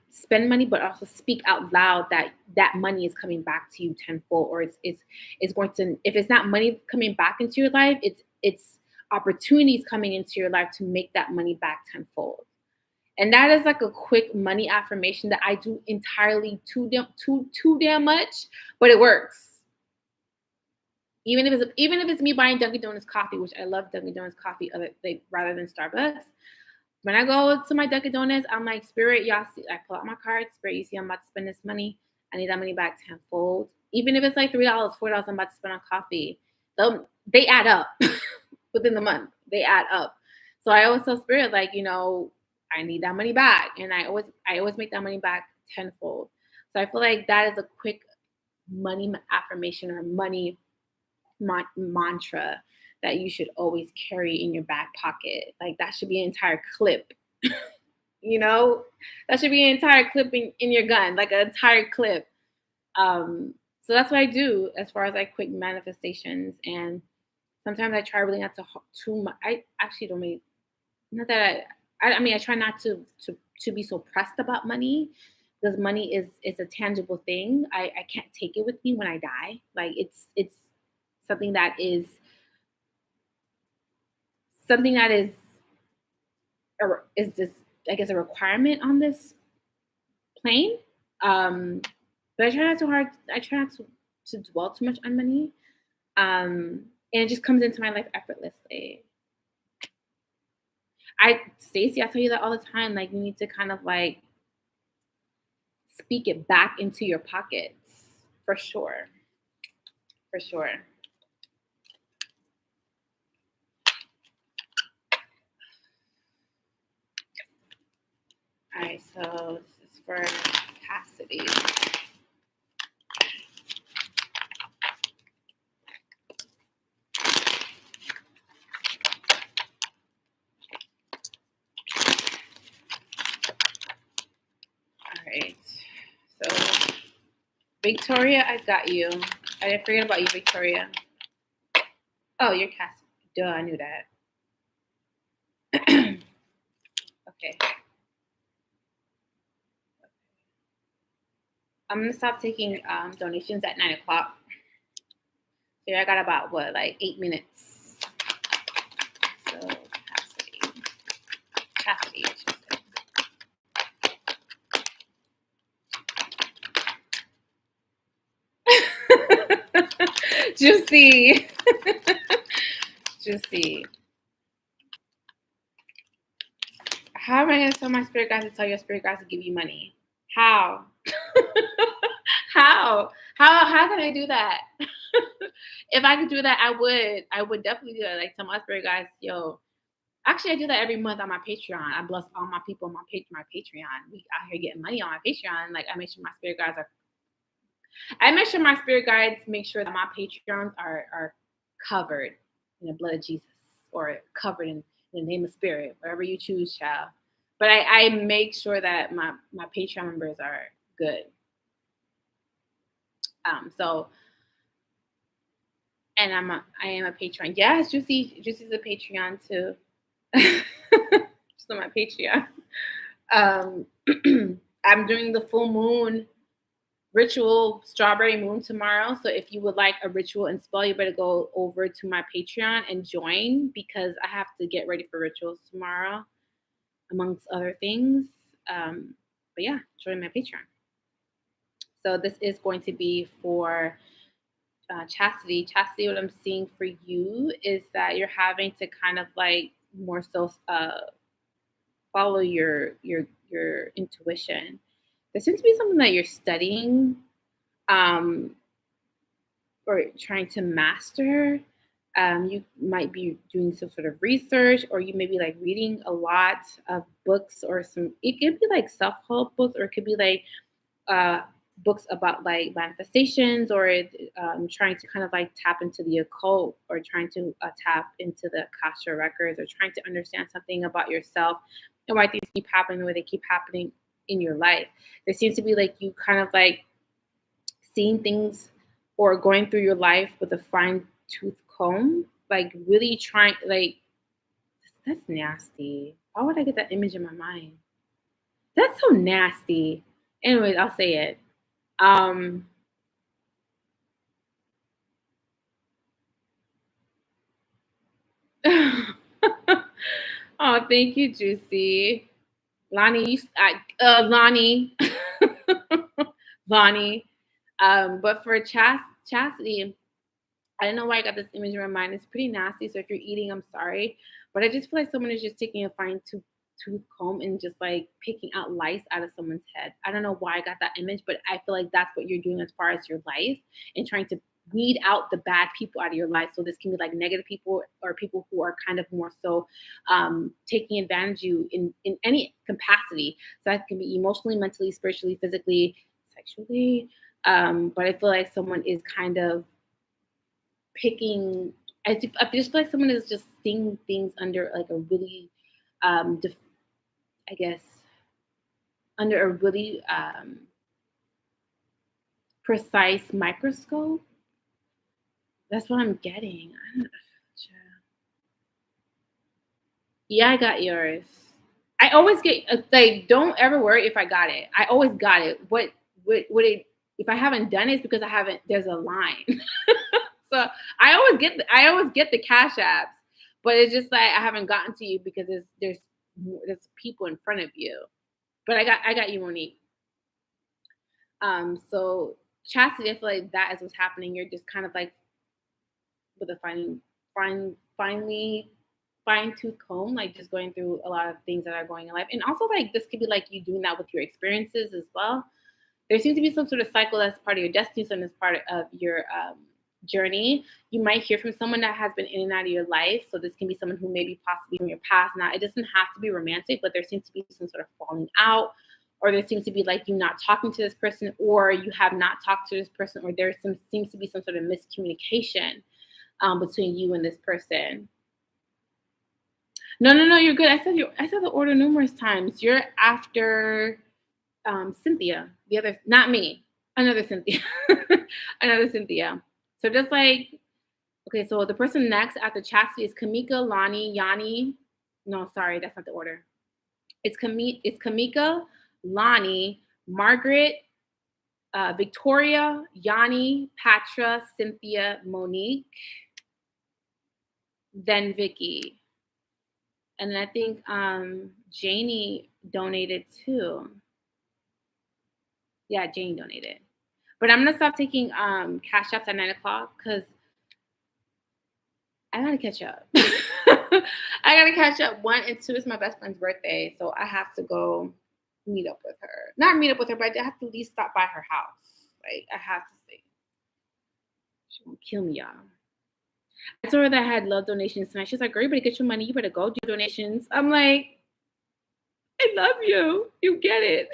[SPEAKER 1] spend money, but also speak out loud that money is coming back to you tenfold, or it's going to, if it's not money coming back into your life, it's opportunities coming into your life to make that money back tenfold. And that is like a quick money affirmation that I do entirely too damn much, but it works. Even if it's me buying Dunkin' Donuts coffee, which I love Dunkin' Donuts coffee rather than Starbucks. When I go to my Dunkin' Donuts, I'm like, Spirit, y'all see, I pull out my card. Spirit, you see I'm about to spend this money. I need that money back tenfold. Even if it's like $3, $4 I'm about to spend on coffee, they add up within the month. They add up. So I always tell Spirit, like, I need that money back. And I always make that money back tenfold. So I feel like that is a quick money affirmation or money mantra that you should always carry in your back pocket. Like that should be an entire clip. That should be an entire clip in your gun, like an entire clip. So that's what I do as far as like quick manifestations. And sometimes I try really not to too much. I actually don't mean, not that I mean, I try not to be so pressed about money, because money is a tangible thing. I can't take it with me when I die. Like it's something that is this, I guess, a requirement on this plane. But I try not to dwell too much on money. And it just comes into my life effortlessly. Stacey, I tell you that all the time. Like you need to kind of like speak it back into your pockets, for sure. For sure. All right, so this is for Cassidy. right. So, Victoria, I got you. I didn't forget about you, Victoria. Oh, you're Cass. Duh, I knew that. Okay. I'm gonna stop taking donations at 9 o'clock. So I got about what, like 8 minutes. So Cassidy, I should say. Juicy. Juicy. How am I gonna tell my spirit guides to tell your spirit guides to give you money? How? How can I do that? If I could do that, I would definitely do that. Like, tell my spirit guides, yo. Actually, I do that every month on my Patreon. I bless all my people on my Patreon. We out here getting money on my Patreon. Like, I make sure my spirit guides make sure that my Patreons are covered in the blood of Jesus, or covered in the name of spirit, whatever you choose, child. But I make sure that my Patreon members are good. And I am a Patreon. Yes, Juicy's a Patreon too. Just on my Patreon. I'm doing the full moon ritual strawberry moon tomorrow. So if you would like a ritual and spell, you better go over to my Patreon and join, because I have to get ready for rituals tomorrow, amongst other things. But yeah, join my Patreon. So this is going to be for Chastity. Chastity, what I'm seeing for you is that you're having to kind of like more so follow your intuition. There seems to be something that you're studying or trying to master. You might be doing some sort of research, or you may be like reading a lot of books, or it could be like self-help books, or it could be like books about like manifestations, or trying to kind of like tap into the occult, or trying to tap into the Akasha records, or trying to understand something about yourself and why things keep happening the way they keep happening in your life. There seems to be like you kind of like seeing things or going through your life with a fine tooth comb, like really trying, like, that's nasty. Why would I get that image in my mind? That's so nasty. Anyways, I'll say it. Oh, thank you, Juicy. Lonnie, Lonnie. Lonnie. But for Chastity, I don't know why I got this image in my mind. It's pretty nasty. So if you're eating, I'm sorry. But I just feel like someone is just taking a fine tooth comb and just like picking out lice out of someone's head. I don't know why I got that image, but I feel like that's what you're doing as far as your life, and trying to weed out the bad people out of your life. So this can be like negative people, or people who are kind of more so taking advantage of you in any capacity. So that can be emotionally, mentally, spiritually, physically, sexually. But I feel like someone is kind of picking. I just feel like someone is just seeing things under like a really, I guess, under a really precise microscope. That's what I'm getting. Yeah, I got yours. I always get like, don't ever worry if I got it. I always got it. What it? If I haven't done it, it's because I haven't. There's a line. So I always get the cash apps, but it's just like I haven't gotten to you because there's people in front of you. But I got you, Monique. So Chastity, I feel like that is what's happening. You're just kind of like with a fine tooth comb, like just going through a lot of things that are going in life. And also like this could be like you doing that with your experiences as well. There seems to be some sort of cycle that's part of your destiny, and as part of your journey. You might hear from someone that has been in and out of your life. So this can be someone who may be possibly from your past. Now, it doesn't have to be romantic, but there seems to be some sort of falling out, or there seems to be like you not talking to this person, or you have not talked to this person, or there seems to be some sort of miscommunication between you and this person. No, you're good. I said the order numerous times. You're after Cynthia. The other, not me. Another Cynthia. Another Cynthia. So just like, okay, so the person next after Chastity is Kamika, Lonnie, Yanni. No, sorry, that's not the order. It's Kamika, Lonnie, Margaret, Victoria, Yanni, Patra, Cynthia, Monique, then Vicky. And then I think Janie donated too. Yeah, Janie donated. But I'm gonna stop taking cash apps at 9 o'clock because I gotta catch up. I gotta catch up. 1 and 2 is my best friend's birthday, so I have to go meet up with her. Not meet up with her, but I have to at least stop by her house. Like I have to see. She won't kill me, y'all. I told her that I had love donations tonight. She's like, girl, you better get your money. You better go do donations. I'm like, I love you. You get it.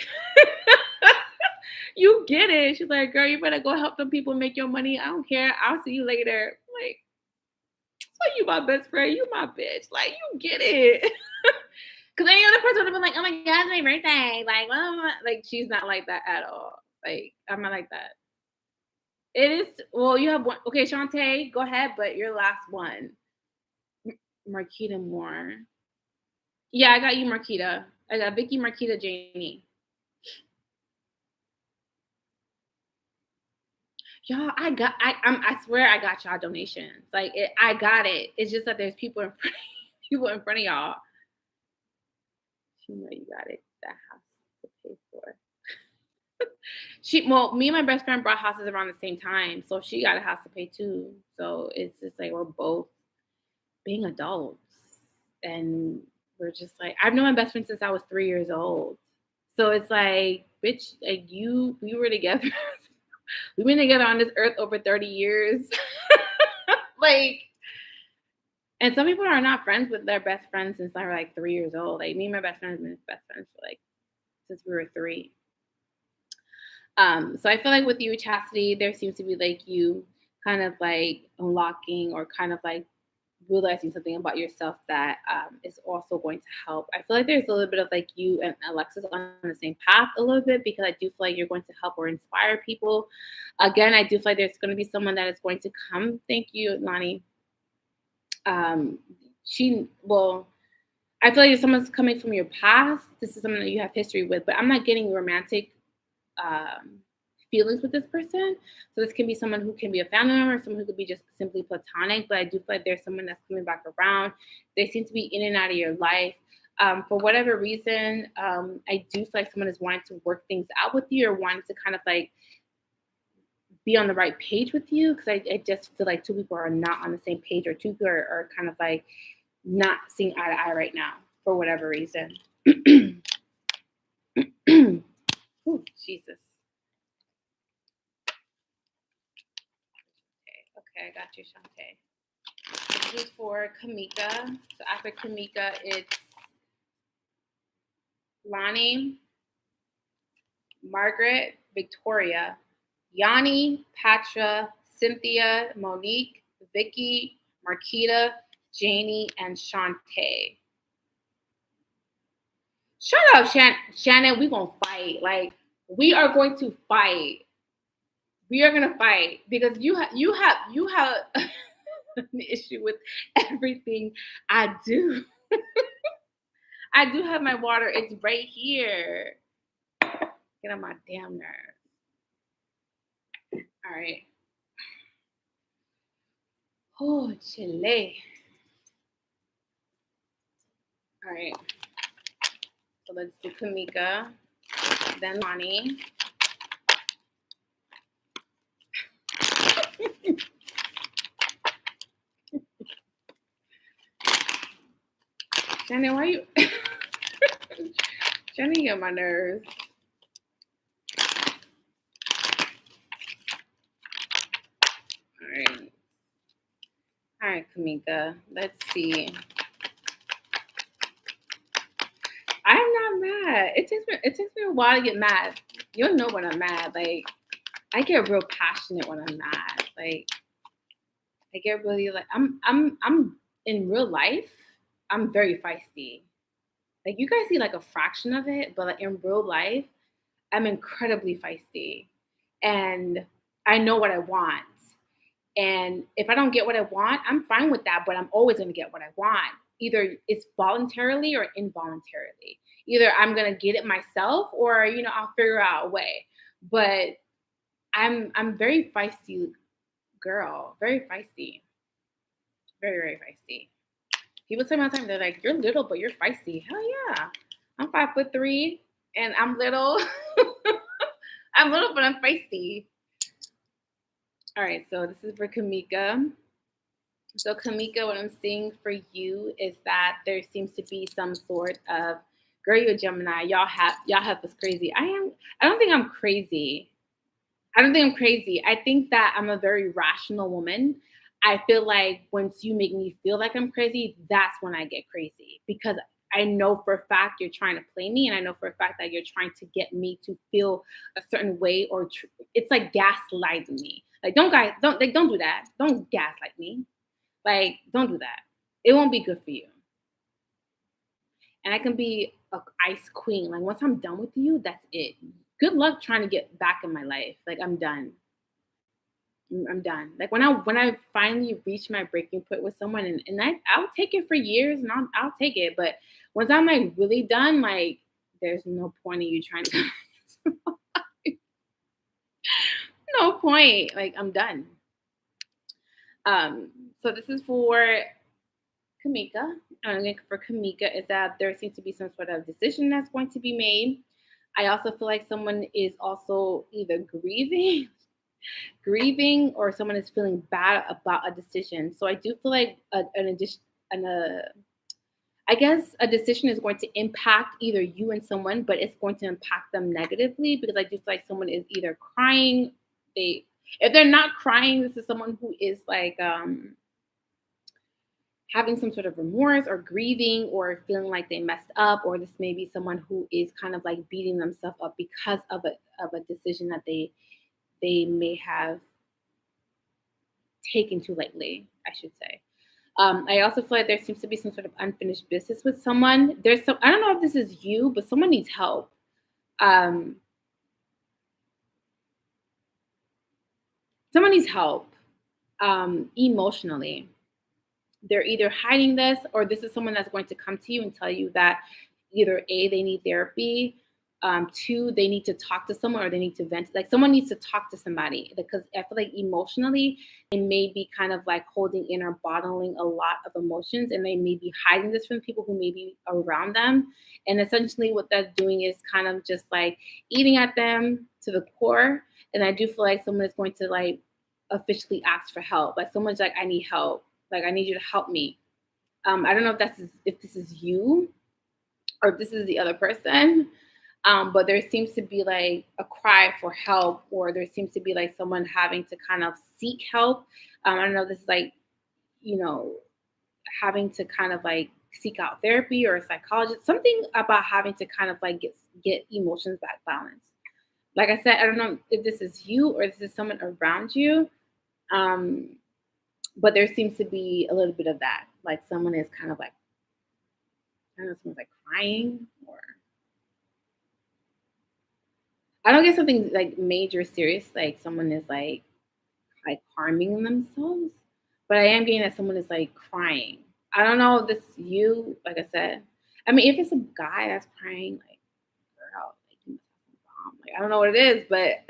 [SPEAKER 1] You get it. She's like, girl, you better go help them people make your money. I don't care. I'll see you later. I'm like, so you my best friend. You my bitch. Like, you get it. Because any other person would have been like, oh my God, it's my birthday. Like, well, like, she's not like that at all. Like, I'm not like that. It is, well, you have one. Okay, Shantae, go ahead, but your last one. Marquita Moore. Yeah, I got you, Marquita. I got Vicky, Marquita, Janie. Y'all, I swear I got y'all donations. Like, I got it. It's just that there's people in front of y'all. You know you got it. That house to pay for. Me and my best friend bought houses around the same time, so she got a house to pay too. So it's just like we're both being adults, and we're just like, I've known my best friend since I was 3 years old. So it's like, bitch, like we were together. We've been together on this earth over 30 years. Like, and some people are not friends with their best friends since they were like 3 years old. Like me and my best friend have been best friends for like since we were 3. So I feel like with you, Chastity, there seems to be like you kind of like unlocking or kind of like realizing something about yourself that is also going to help. I feel like there's a little bit of like you and Alexis on the same path a little bit, because I do feel like you're going to help or inspire people. Again, I do feel like there's going to be someone that is going to come. Thank you, Lonnie. I feel like if someone's coming from your past, this is someone that you have history with, but I'm not getting romantic feelings with this person. So this can be someone who can be a family member, someone who could be just simply platonic, but I do feel like there's someone that's coming back around. They seem to be in and out of your life. For whatever reason, I do feel like someone is wanting to work things out with you or wanting to kind of like be on the right page with you, because I just feel like two people are not on the same page, or two people are kind of like not seeing eye to eye right now for whatever reason. Ooh, Jesus. Okay, I got you, Shantae. This is for Kamika. So after Kamika, it's Lonnie, Margaret, Victoria, Yanni, Patra, Cynthia, Monique, Vicky, Marquita, Janie, and Shantae. Shut up, Shannon. We're going to fight. Like, we are going to fight. We are going to fight because you have an issue with everything I do. I do have my water. It's right here. Get on my damn nerves. All right. Oh, Chile. All right. So let's do Kamika, then Lonnie. Jenny, why you? Jenny, get my nerves. All right, Kamika. Let's see. I'm not mad. It takes me a while to get mad. You'll know when I'm mad. Like, I get real passionate when I'm mad. Like, I get really like I'm in real life. I'm very feisty. Like, you guys see like a fraction of it, but like in real life, I'm incredibly feisty, and I know what I want. And if I don't get what I want, I'm fine with that, but I'm always going to get what I want. Either it's voluntarily or involuntarily. Either I'm going to get it myself or, I'll figure out a way. But I'm very feisty girl, very feisty. Very, very feisty. People say all the time, they're like, "You're little, but you're feisty." Hell yeah. I'm 5'3" and I'm little. I'm little, but I'm feisty. All right, so this is for Kamika. So Kamika, what I'm seeing for you is that there seems to be some sort of, girl, you're a Gemini. Y'all have this crazy. I don't think I'm crazy. I don't think I'm crazy. I think that I'm a very rational woman. I feel like once you make me feel like I'm crazy, that's when I get crazy, because I know for a fact you're trying to play me, and I know for a fact that you're trying to get me to feel a certain way, or it's like gaslighting me. Like, don't do that. Don't gaslight me. Like, don't do that. It won't be good for you. And I can be a ice queen. Like, once I'm done with you, that's it. Good luck trying to get back in my life. Like, I'm done. I'm done. Like, when I finally reach my breaking point with someone, and I'll take it for years, and I'll take it. But once I'm like really done, like, there's no point in you trying to. No point. Like, I'm done. So this is for Kamika. For Kamika is that there seems to be some sort of decision that's going to be made. I also feel like someone is also either grieving, or someone is feeling bad about a decision. So I do feel like I guess a decision is going to impact either you and someone, but it's going to impact them negatively, because I do feel like someone is either crying. If they're not crying, this is someone who is like having some sort of remorse or grieving or feeling like they messed up, or this may be someone who is kind of like beating themselves up because of a decision that they may have taken too lately, I should say. I also feel like there seems to be some sort of unfinished business with someone. I don't know if this is you, but someone needs help. Someone needs help emotionally. They're either hiding this, or this is someone that's going to come to you and tell you that either A, they need therapy, two, they need to talk to someone, or they need to vent. Like, someone needs to talk to somebody, because I feel like emotionally they may be kind of like holding in or bottling a lot of emotions, and they may be hiding this from people who may be around them. And essentially what that's doing is kind of just like eating at them to the core. And I do feel like someone is going to like officially ask for help. Like, someone's like, I need help. Like, I need you to help me. I don't know if this is you, or if this is the other person. But there seems to be like a cry for help, or there seems to be like someone having to kind of seek help. I don't know if this is like, having to kind of like seek out therapy or a psychologist, something about having to kind of like get emotions back balanced. Like I said, I don't know if this is you or this is someone around you. But there seems to be a little bit of that. Like, someone is kind of like, I don't know, someone's like crying, or I don't get something like major serious, like someone is like harming themselves. But I am getting that someone is like crying. I don't know if this is you, like I said. I mean, if it's a guy that's crying, like, girl, like, you must have some bomb. Like, I don't know what it is, but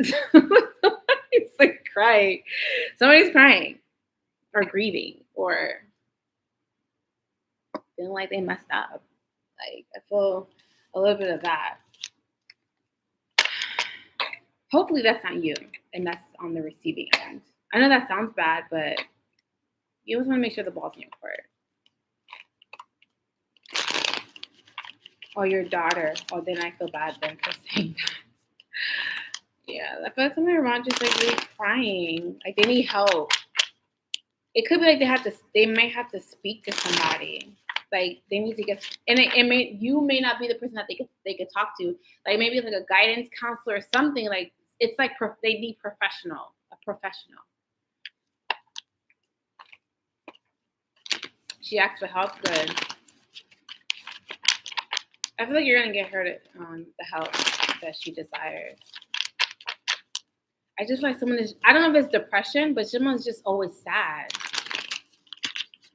[SPEAKER 1] it's like crying. Somebody's crying, or grieving, or feeling like they messed up. Like, I feel a little bit of that. Hopefully that's not you, and that's on the receiving end. I know that sounds bad, but you always want to make sure the ball's in your court. Or your daughter. Oh, then I feel bad then for saying that. Yeah, I feel like someone around just like really crying. Like, they need help. It could be like they might have to speak to somebody. Like, they need to get, and you may not be the person that they could talk to. Like, maybe like a guidance counselor or something. Like, it's like they need a professional. She asked for help. Good. I feel like you're gonna get her the help that she desires. I just feel like someone is. I don't know if it's depression, but someone's just always sad.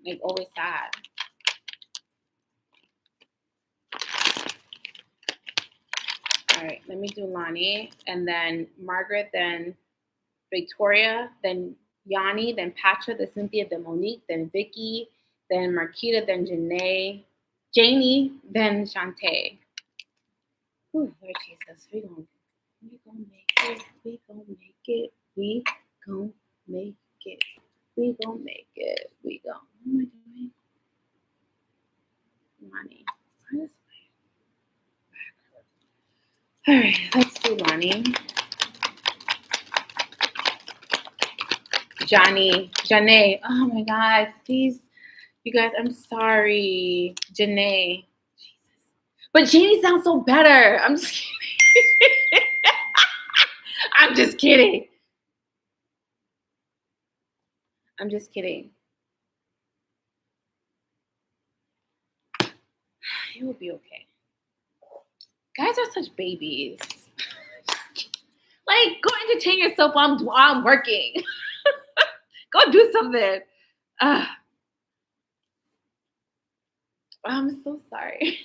[SPEAKER 1] Like always sad. All right, let me do Lonnie, and then Margaret, then Victoria, then Yanni, then Patra, then Cynthia, then Monique, then Vicky, then Marquita, then Janie, then Shantae. Ooh, Lord Jesus, we gonna make it. We gonna make it. We gonna make it. We gonna make it. We gonna. What am I doing? Lonnie. All right, let's do Lonnie. Janae. Oh my God, please, you guys, I'm sorry. Janae. Jesus. But Janie sounds so better. I'm just kidding. I'm just kidding. I'm just kidding. You will be okay. Guys are such babies. Like, go entertain yourself while I'm working. Go do something. I'm so sorry.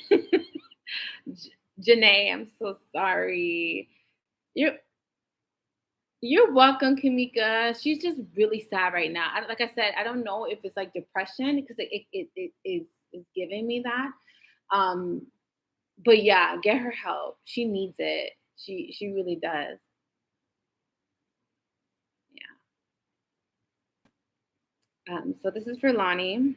[SPEAKER 1] Janae, I'm so sorry. You're welcome, Kamika. She's just really sad right now. Like I said, I don't know if it's like depression because it is giving me that. But yeah, get her help. She needs it. She really does. Yeah. So this is for Lonnie.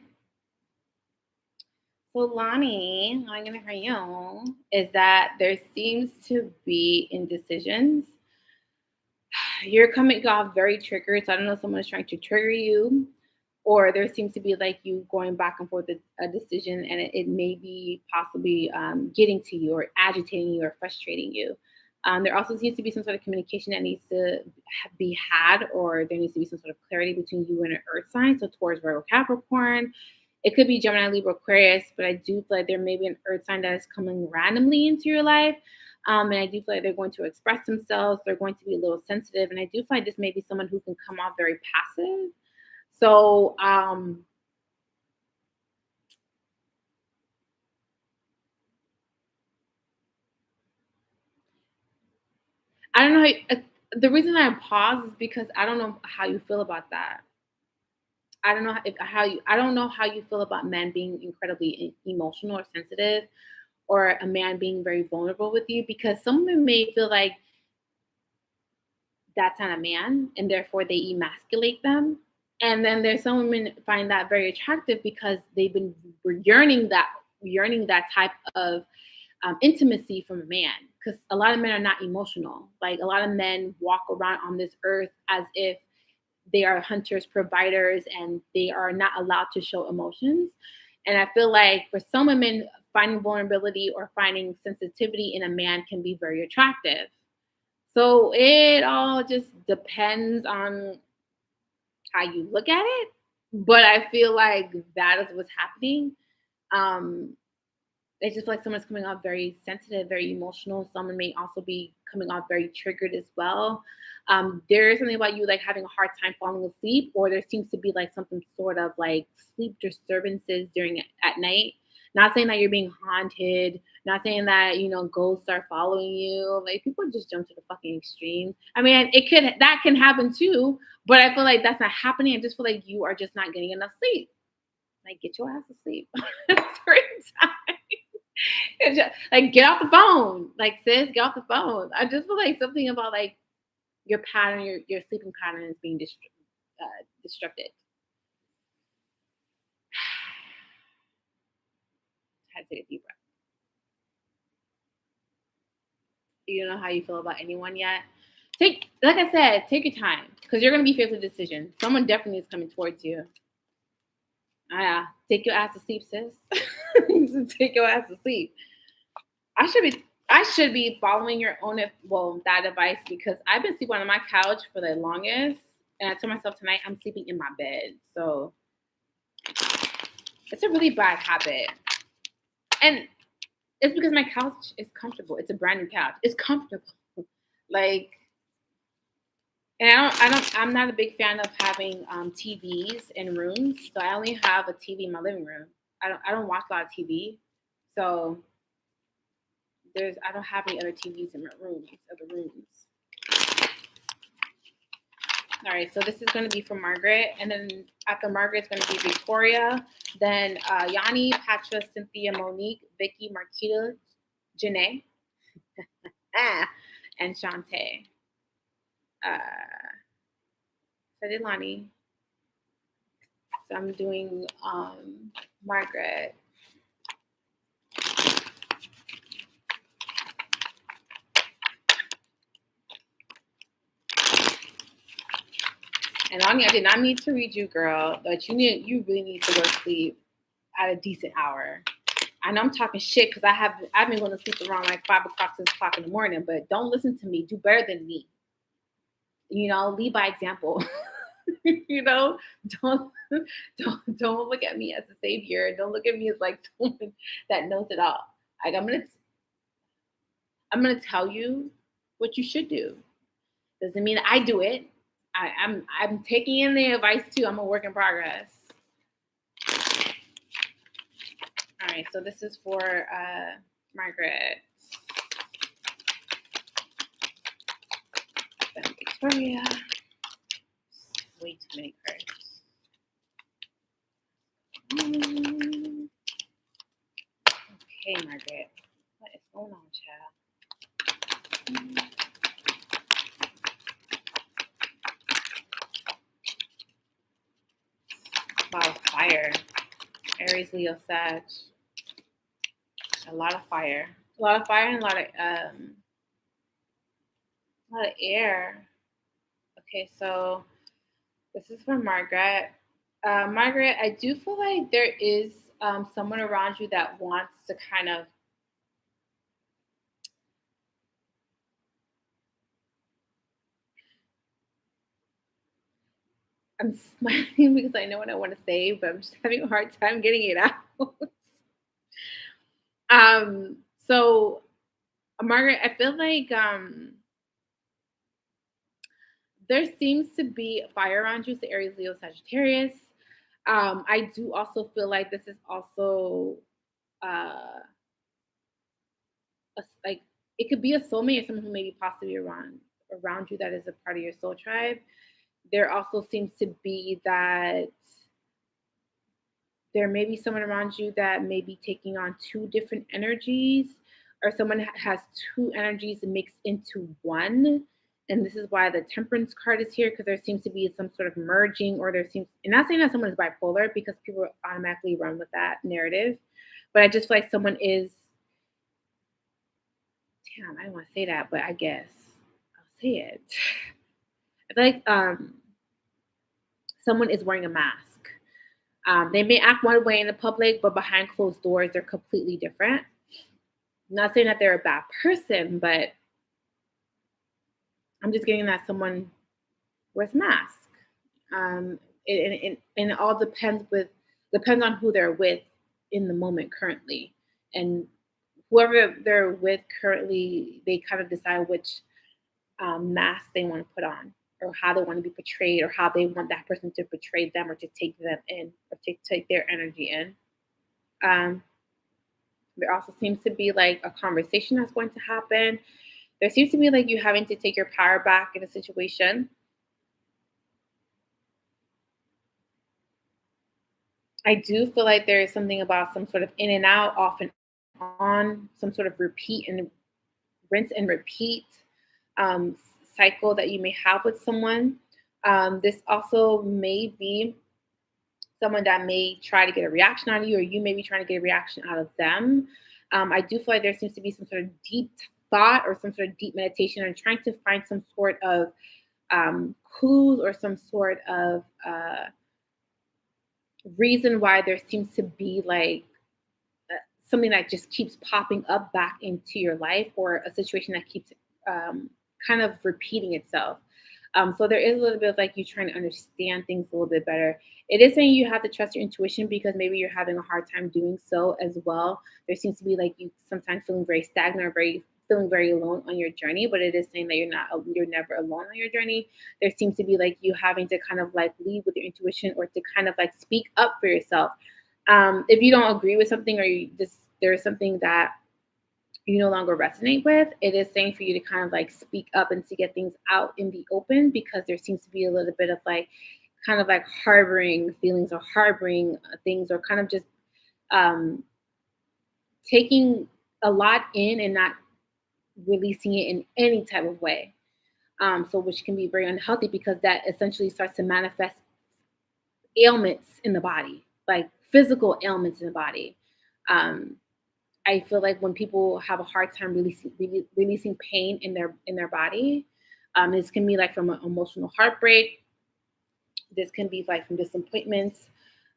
[SPEAKER 1] So Lonnie, I'm gonna for you is that there seems to be indecisions. You're coming off very triggered. So I don't know if someone is trying to trigger you, or there seems to be like you going back and forth with a decision, and it may be possibly getting to you or agitating you or frustrating you. There also seems to be some sort of communication that needs to be had, or there needs to be some sort of clarity between you and an earth sign. So towards Virgo, Capricorn. It could be Gemini, Libra, Aquarius, but I do feel like there may be an earth sign that is coming randomly into your life. And I do feel like they're going to express themselves. They're going to be a little sensitive. And I do feel like this may be someone who can come off very passive. So I don't know. The reason I pause is because I don't know how you feel about that. I don't know I don't know how you feel about men being incredibly emotional or sensitive, or a man being very vulnerable with you, because some women may feel like that's not a man and therefore they emasculate them. And then there's some women find that very attractive because they've been yearning that type of intimacy from a man, because a lot of men are not emotional. Like a lot of men walk around on this earth as if they are hunters, providers, and they are not allowed to show emotions. And I feel like for some women, finding vulnerability or finding sensitivity in a man can be very attractive. So it all just depends on how you look at it. But I feel like that is what's happening. Um, it's just like someone's coming off very sensitive, very emotional. Someone may also be coming off very triggered as well. There is something about you like having a hard time falling asleep, or there seems to be like something sort of like sleep disturbances during at night. Not saying that you're being haunted, not saying that ghosts are following you. Like people just jump to the fucking extreme. I mean, that can happen too, but I feel like that's not happening. I just feel like you are just not getting enough sleep. Like get your ass to sleep at a certain time. Like get off the phone, like sis, get off the phone. I just feel like something about like your pattern, your sleeping pattern is being disrupted. I had to take a deep breath. You don't know how you feel about anyone yet. Like I said, take your time because you're gonna be faced with a decision. Someone definitely is coming towards you. Take your ass to sleep, sis. Take your ass to sleep. I should be following your own that advice, because I've been sleeping on my couch for the longest, and I told myself tonight I'm sleeping in my bed. So it's a really bad habit. And It's because my couch is comfortable. It's a brand new couch. It's comfortable. Like, and I'm not a big fan of having TVs in rooms. So I only have a TV in my living room. I don't watch a lot of TV. So I don't have any other TVs in my other rooms. All right, so this is going to be for Margaret, and then after Margaret, it's going to be Victoria, then Yanni, Patra, Cynthia, Monique, Vicky, Marquita, Janae, and Shantae. So I did Lonnie. So I'm doing Margaret. And Lonnie, I did not need to read you, girl, but you really need to go to sleep at a decent hour. I know I'm talking shit because I've been going to sleep around like 5 o'clock, 6 o'clock in the morning, but don't listen to me. Do better than me. Lead by example. Don't look at me as a savior. Don't look at me as like someone that knows it all. Like I'm gonna tell you what you should do. Doesn't mean I do it. I'm taking in the advice too. I'm a work in progress. All right, so this is for Margaret. Then Victoria. Way too many cards. Okay, Margaret. What is going on, child? Wow, fire. Aries, Leo, Sag. A lot of fire. A lot of fire and a lot of air. Okay, so this is for Margaret. Margaret, I do feel like there is someone around you that wants to kind of I'm smiling because I know what I want to say, but I'm just having a hard time getting it out. So Margaret, I feel like there seems to be fire around you, so Aries, Leo, Sagittarius. I do also feel like this is also like it could be a soulmate or someone who may be possibly around you that is a part of your soul tribe. There also seems to be that there may be someone around you that may be taking on two different energies, or someone has two energies mixed into one. And this is why the Temperance card is here, because there seems to be some sort of merging, or there seems, and not saying that someone is bipolar because people automatically run with that narrative, but I just feel like someone is, damn, I don't want to say that, but I guess I'll say it. I feel like someone is wearing a mask. They may act one way in the public, but behind closed doors, they're completely different. I'm not saying that they're a bad person, but I'm just getting that someone wears a mask. It all depends on who they're with in the moment currently, and whoever they're with currently, they kind of decide which mask they want to put on, or how they want to be portrayed, or how they want that person to portray them, or to take them in, or to take their energy in. There also seems to be like a conversation that's going to happen. There seems to be like you having to take your power back in a situation. I do feel like there is something about some sort of in and out, off and on, some sort of repeat and rinse and repeat um, cycle that you may have with someone. This also may be someone that may try to get a reaction out of you, or you may be trying to get a reaction out of them. I do feel like there seems to be some sort of deep thought or some sort of deep meditation, and trying to find some sort of clues, or some sort of reason why there seems to be like something that just keeps popping up back into your life, or a situation that keeps kind of repeating itself. So there is a little bit of like you trying to understand things a little bit better. It is saying you have to trust your intuition because maybe you're having a hard time doing so as well. There seems to be like you sometimes feeling very stagnant or very feeling very alone on your journey, but it is saying that you're never alone on your journey. There seems to be like you having to kind of like lead with your intuition or to kind of like speak up for yourself. If you don't agree with something or there's something that you no longer resonate with, it is saying for you to kind of like speak up and to get things out in the open because there seems to be a little bit of like kind of like harboring feelings or harboring things or kind of just um, taking a lot in and not releasing it in any type of way. So which can be very unhealthy because that essentially starts to manifest ailments in the body, like physical ailments in the body. Um, I feel like when people have a hard time releasing pain in their body, this can be like from an emotional heartbreak. This can be like from disappointments,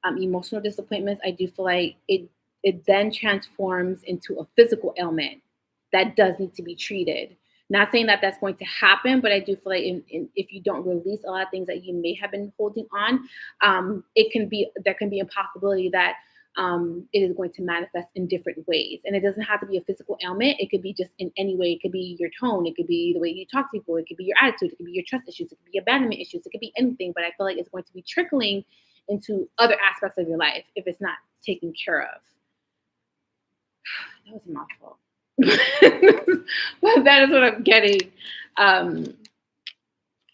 [SPEAKER 1] emotional disappointments. I do feel like it then transforms into a physical ailment that does need to be treated. Not saying that that's going to happen, but I do feel like if you don't release a lot of things that you may have been holding on, it can be there can be a possibility that it is going to manifest in different ways. And it doesn't have to be a physical ailment. It could be just in any way. It could be your tone. It could be the way you talk to people. It could be your attitude. It could be your trust issues. It could be abandonment issues. It could be anything. But I feel like it's going to be trickling into other aspects of your life if it's not taken care of. That was a mouthful. But that is what I'm getting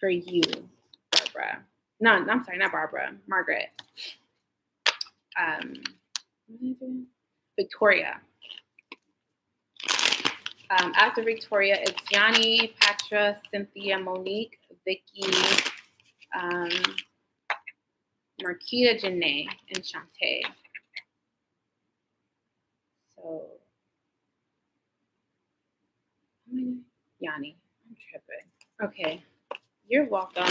[SPEAKER 1] for you, Barbara. No, I'm sorry, not Barbara. Margaret. Victoria. After Victoria, it's Yanni, Patra, Cynthia, Monique, Vicky, Marquita, Janae, and Shantae. So, Yanni, I'm tripping. Okay, you're welcome. All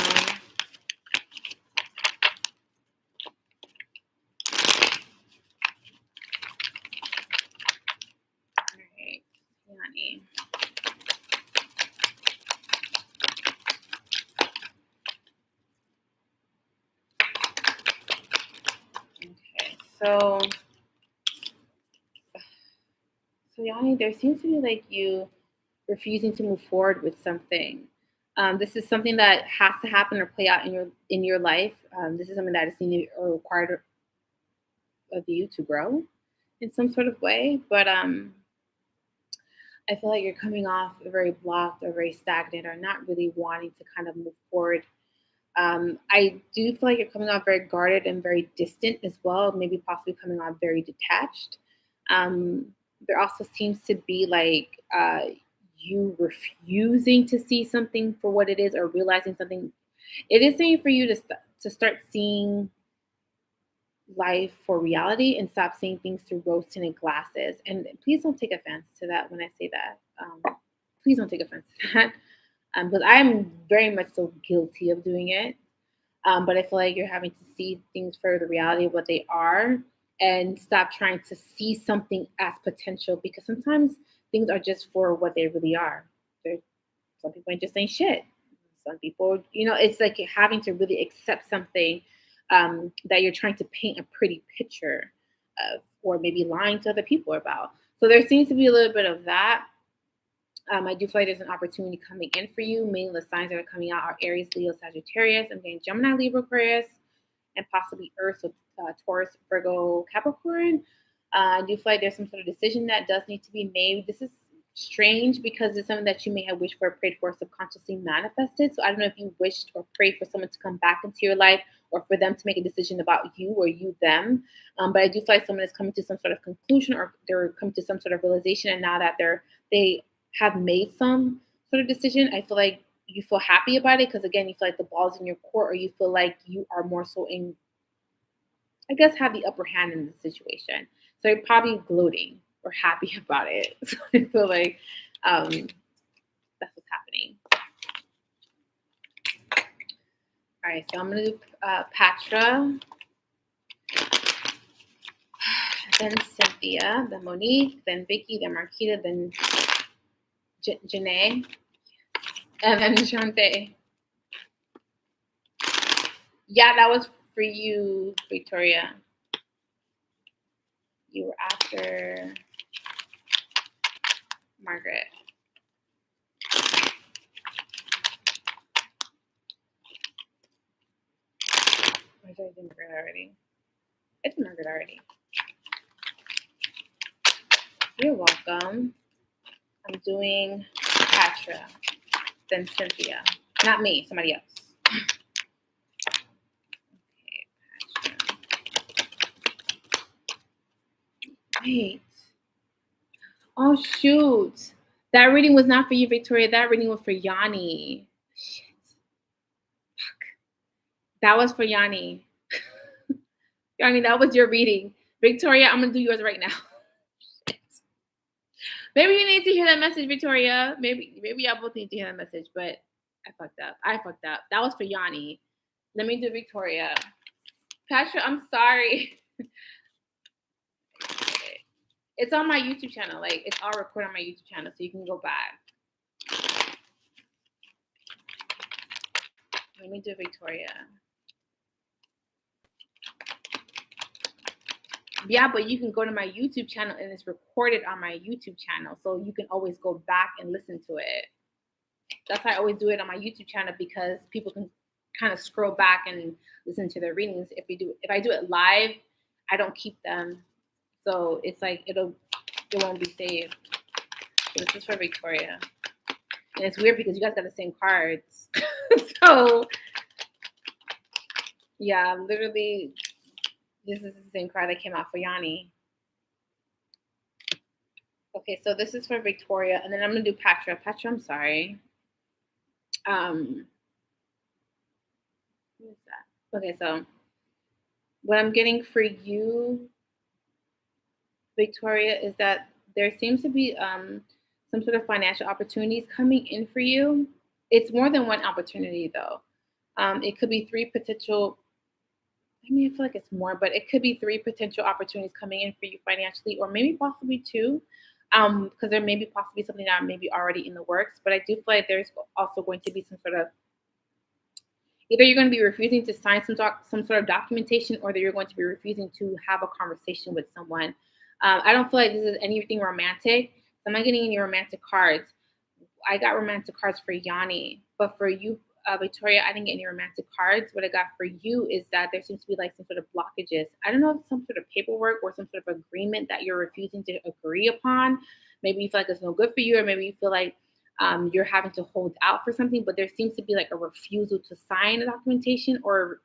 [SPEAKER 1] right, Yanni. Okay, so Yanni, there seems to be like you refusing to move forward with something. This is something that has to happen or play out in your life. This is something that is needed or required of you to grow in some sort of way. But I feel like you're coming off very blocked or very stagnant or not really wanting to kind of move forward. I do feel like you're coming off very guarded and very distant as well, maybe possibly coming off very detached. There also seems to be like you refusing to see something for what it is or realizing something. It is saying for you to start seeing life for reality and stop seeing things through rose tinted glasses. And please don't take offense to that when I say that. Please don't take offense to that. Because I'm very much so guilty of doing it. But I feel like you're having to see things for the reality of what they are and stop trying to see something as potential because sometimes things are just for what they really are. Some people ain't just saying shit. Some people, it's like you're having to really accept something that you're trying to paint a pretty picture of, or maybe lying to other people about. So there seems to be a little bit of that. I do feel like there's an opportunity coming in for you. Mainly the signs that are coming out are Aries, Leo, Sagittarius. I'm getting Gemini, Libra, Aquarius, and possibly Earth, so Taurus, Virgo, Capricorn. I do feel like there's some sort of decision that does need to be made. This is strange because it's something that you may have wished for, prayed for, subconsciously manifested. So I don't know if you wished or prayed for someone to come back into your life or for them to make a decision about you or you them. But I do feel like someone is coming to some sort of conclusion or they're coming to some sort of realization. And now that they have made some sort of decision, I feel like you feel happy about it because again, you feel like the ball's in your court or you feel like you are more so in, I guess, have the upper hand in the situation. So you're probably gloating or happy about it. So I feel like that's what's happening. All right, so I'm going to do Patra, then Cynthia, then Monique, then Vicky, then Marquita, then Janae, and then Shantae. Yeah, that was for you, Victoria. You were after Margaret. Or did I do Margaret already? It's Margaret already. You're welcome. I'm doing Patra, then Cynthia. Not me, somebody else. Okay, Patra. Wait. Oh, shoot. That reading was not for you, Victoria. That reading was for Yanni. Shit. Fuck. That was for Yanni. Yanni, that was your reading. Victoria, I'm going to do yours right now. Shit. Maybe you need to hear that message, Victoria. Maybe y'all both need to hear that message, but I fucked up. That was for Yanni. Let me do Victoria. Patra, I'm sorry. It's on my YouTube channel. Like, it's all recorded on my YouTube channel, so you can go back. Let me do Victoria. Yeah, but you can go to my YouTube channel and it's recorded on my YouTube channel. So you can always go back and listen to it. That's why I always do it on my YouTube channel, because people can kind of scroll back and listen to their readings. If I do it live, I don't keep them. So it's like it won't be saved. So this is for Victoria. And it's weird because you guys got the same cards. So yeah, literally this is the same card that came out for Yanni. Okay, so this is for Victoria, and then I'm gonna do Patra. Patra, I'm sorry. Who is that? Okay, so what I'm getting for you, Victoria, is that there seems to be some sort of financial opportunities coming in for you. It's more than one opportunity though. It could be three potential. I mean, I feel like it's more, but it could be three potential opportunities coming in for you financially, or maybe possibly two, because there may be possibly something that may be already in the works. But I do feel like there's also going to be some sort of, either you're going to be refusing to sign some sort of documentation, or that you're going to be refusing to have a conversation with someone. I don't feel like this is anything romantic. I'm not getting any romantic cards. I got romantic cards for Yanni, but for you, Victoria, I didn't get any romantic cards. What I got for you is that there seems to be like some sort of blockages. I don't know if it's some sort of paperwork or some sort of agreement that you're refusing to agree upon. Maybe you feel like it's no good for you, or maybe you feel like you're having to hold out for something, but there seems to be like a refusal to sign a documentation, or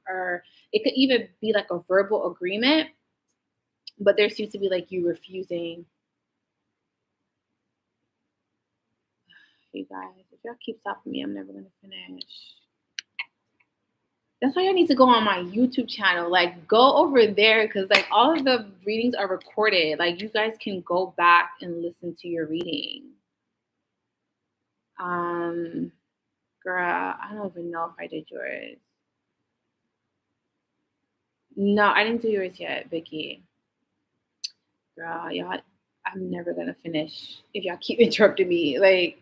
[SPEAKER 1] it could even be like a verbal agreement, but there seems to be like you refusing. You guys, if y'all keep stopping me, I'm never gonna finish. That's why y'all need to go on my YouTube channel. Like, go over there, because like all of the readings are recorded. Like, you guys can go back and listen to your reading. Girl, I don't even know if I did yours. No, I didn't do yours yet, Vicky. Girl, y'all, I'm never gonna finish if y'all keep interrupting me. Like,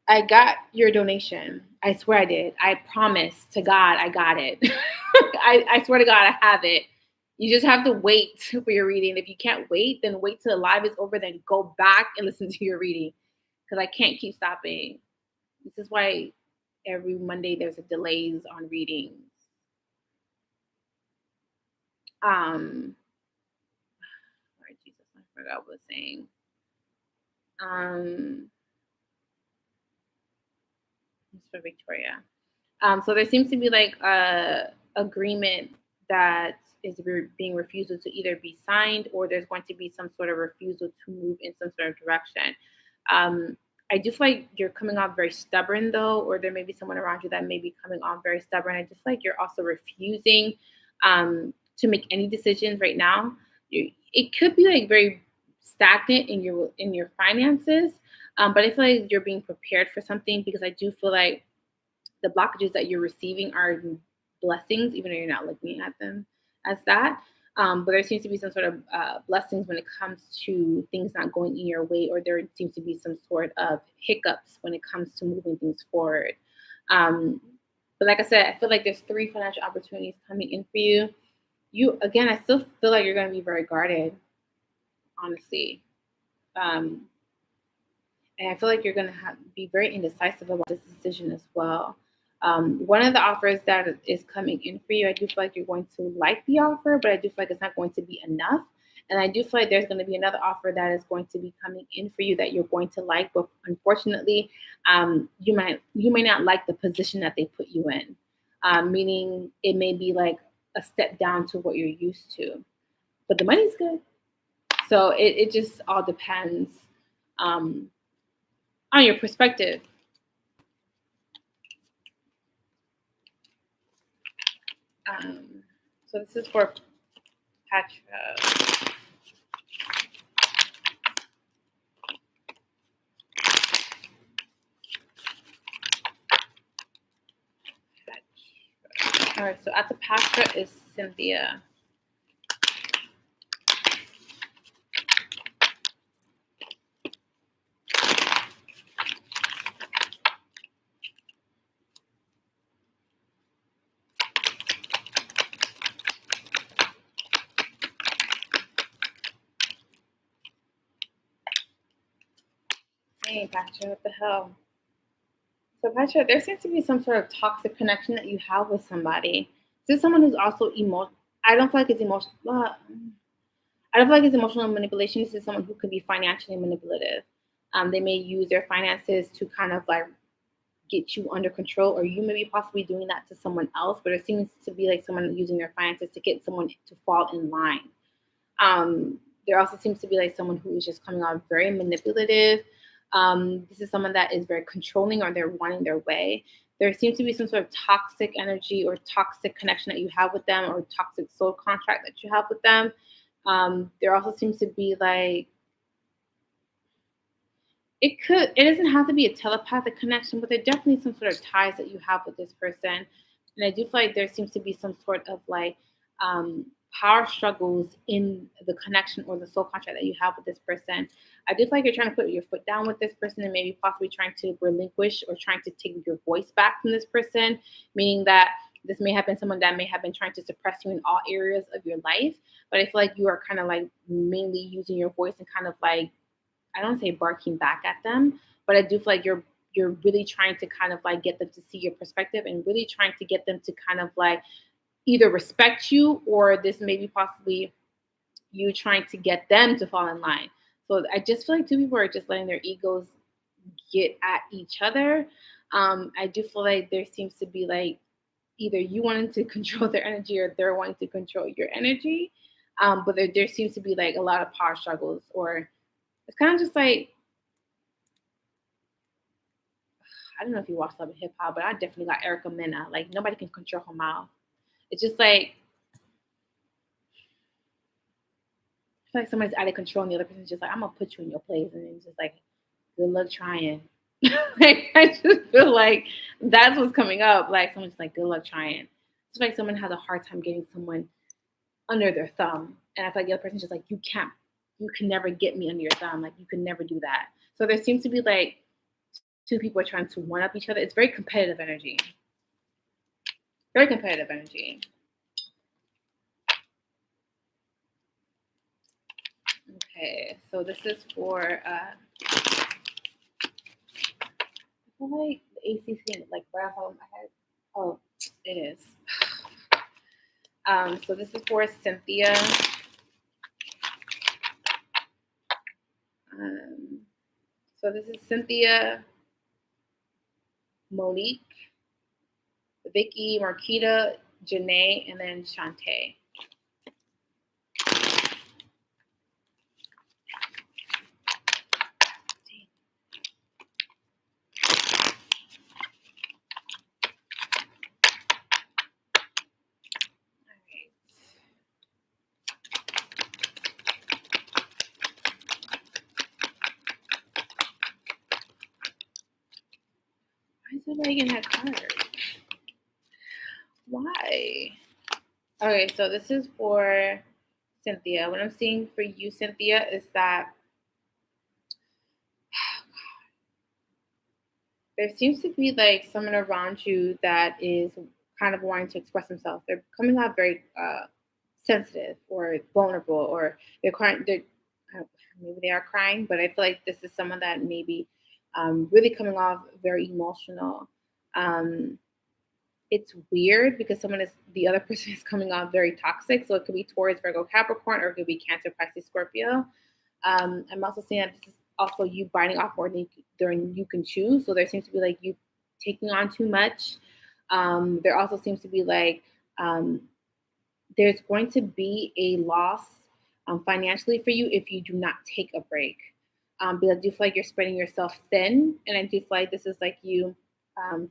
[SPEAKER 1] I got your donation. I swear I did. I promise to God I got it. I swear to God I have it. You just have to wait for your reading. If you can't wait, then wait till the live is over, then go back and listen to your reading. Because I can't keep stopping. This is why every Monday there's a delays on readings. Lord Jesus, I forgot what I was saying. It's for Victoria. So there seems to be like a agreement that is being refused to either be signed, or there's going to be some sort of refusal to move in some sort of direction. I just like you're coming off very stubborn though, or there may be someone around you that may be coming off very stubborn. I just like you're also refusing to make any decisions right now. It could be like very stagnant in your finances, but I feel like you're being prepared for something, because I do feel like the blockages that you're receiving are blessings, even though you're not looking at them as that. But there seems to be some sort of blessings when it comes to things not going in your way, or there seems to be some sort of hiccups when it comes to moving things forward. But like I said, I feel like there's 3 financial opportunities coming in for you. Again, I still feel like you're going to be very guarded, honestly. Um, and I feel like you're going to be very indecisive about this decision as well. One of the offers that is coming in for you, I do feel like you're going to like the offer, but I do feel like it's not going to be enough. And I do feel like there's going to be another offer that is going to be coming in for you that you're going to like, but unfortunately, you may not like the position that they put you in, meaning it may be like a step down to what you're used to, but the money's good. So it just all depends um, on your perspective. So this is for Patra. All right, so at the Patra is Cynthia. Hey, Patra, what the hell? So, Patra, there seems to be some sort of toxic connection that you have with somebody. This is someone who's also emotional. I don't feel like it's emotional. I don't feel like it's emotional manipulation. This is someone who could be financially manipulative. They may use their finances to kind of like get you under control, or you may be possibly doing that to someone else. But it seems to be like someone using their finances to get someone to fall in line. There also seems to be like someone who is just coming out very manipulative. This is someone that is very controlling, or they're wanting their way. There seems to be some sort of toxic energy or toxic connection that you have with them, or toxic soul contract that you have with them. There also seems to be like it doesn't have to be a telepathic connection, but there definitely some sort of ties that you have with this person. And I do feel like there seems to be some sort of like um, power struggles in the connection or the soul contract that you have with this person. I do feel like you're trying to put your foot down with this person and maybe possibly trying to relinquish or trying to take your voice back from this person, meaning that this may have been someone that may have been trying to suppress you in all areas of your life. But I feel like you are kind of like mainly using your voice and kind of like I don't say barking back at them, but I do feel like you're really trying to kind of like get them to see your perspective and really trying to get them to kind of like either respect you, or this may be possibly you trying to get them to fall in line. So I just feel like 2 people are just letting their egos get at each other. I do feel like there seems to be like either you wanting to control their energy or they're wanting to control your energy. But there seems to be like a lot of power struggles, or it's kind of just like I don't know if you watched Love and Hip Hop, but I definitely got Erica Mena. Like nobody can control her mouth. It's just like I feel like somebody's out of control, and the other person's just like, "I'm gonna put you in your place," and it's just like, "Good luck trying." Like I just feel like that's what's coming up. Like someone's just like, "Good luck trying." It's like someone has a hard time getting someone under their thumb, and I feel like the other person's just like, you can never get me under your thumb. Like you can never do that." So there seems to be like 2 people are trying to one up each other. It's very competitive energy. Very competitive energy. Okay, so this is for I feel like the ACC like right off of my head. Oh, it is. So this is for Cynthia. So this is Cynthia, Monique, Vicky, Marquita, Janae, and then Shantae. Why is everybody getting that card? Why? Okay, so this is for Cynthia. What I'm seeing for you, Cynthia, is that There seems to be like someone around you that is kind of wanting to express themselves. They're coming out very sensitive or vulnerable, or they're crying. Uh, maybe they are crying, but I feel like this is someone that maybe really coming off very emotional. Um, it's weird because someone is the other person is coming off very toxic. So it could be Taurus, Virgo, Capricorn, or it could be Cancer, Pisces, Scorpio. I'm also seeing that this is also you biting off more than you can chew. So there seems to be like you taking on too much. There also seems to be like um, there's going to be a loss financially for you if you do not take a break. Because I do feel like you're spreading yourself thin, and I do feel like this is like you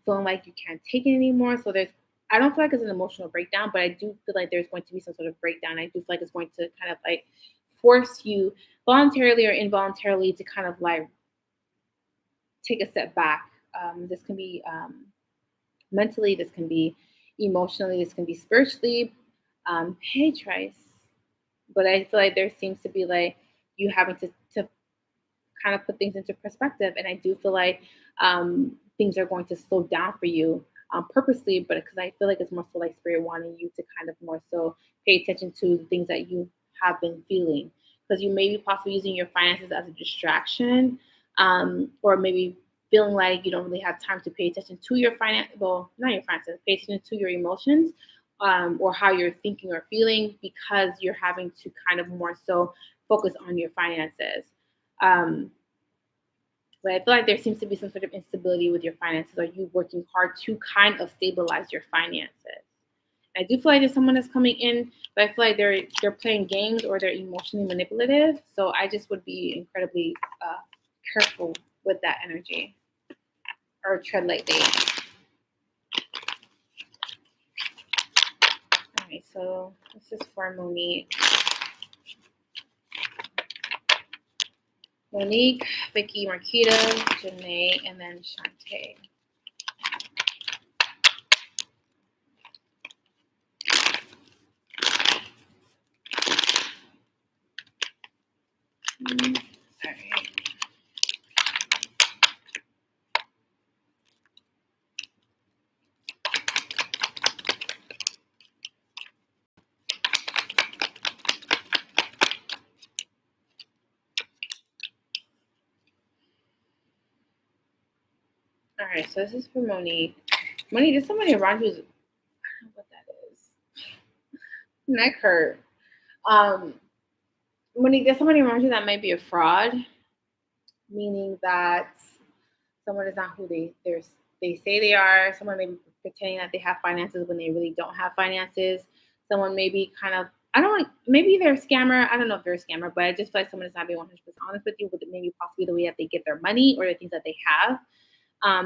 [SPEAKER 1] feeling like you can't take it anymore. So I don't feel like it's an emotional breakdown, but I do feel like there's going to be some sort of breakdown. I do feel like it's going to kind of like force you voluntarily or involuntarily to kind of like take a step back. This can be mentally, this can be emotionally, this can be spiritually. Hey, Trice. But I feel like there seems to be like you having to kind of put things into perspective. And I do feel like things are going to slow down for you purposely, but because I feel like it's more so like spirit wanting you to kind of more so pay attention to the things that you have been feeling. Because you may be possibly using your finances as a distraction, or maybe feeling like you don't really have time to pay attention to your finance, well, not your finances, pay attention to your emotions, or how you're thinking or feeling because you're having to kind of more so focus on your finances. Um, but I feel like there seems to be some sort of instability with your finances. Are you working hard to kind of stabilize your finances? I do feel like there's someone that's coming in, but I feel like they're playing games or they're emotionally manipulative. So I just would be incredibly careful with that energy or tread lightly. All right, so this is for Monique. Monique, Vicky, Marquita, Janae, and then Shantae. All right. All right, so this is for Monique. Monique, there's somebody around you who's, I don't know what that is. Neck hurt. Monique, there's somebody around you that might be a fraud, meaning that someone is not who they say they are. Someone may be pretending that they have finances when they really don't have finances. Someone may be kind of, I don't like, maybe they're a scammer. I don't know if they're a scammer, but I just feel like someone is not being 100% honest with you with maybe possibly the way that they get their money or the things that they have.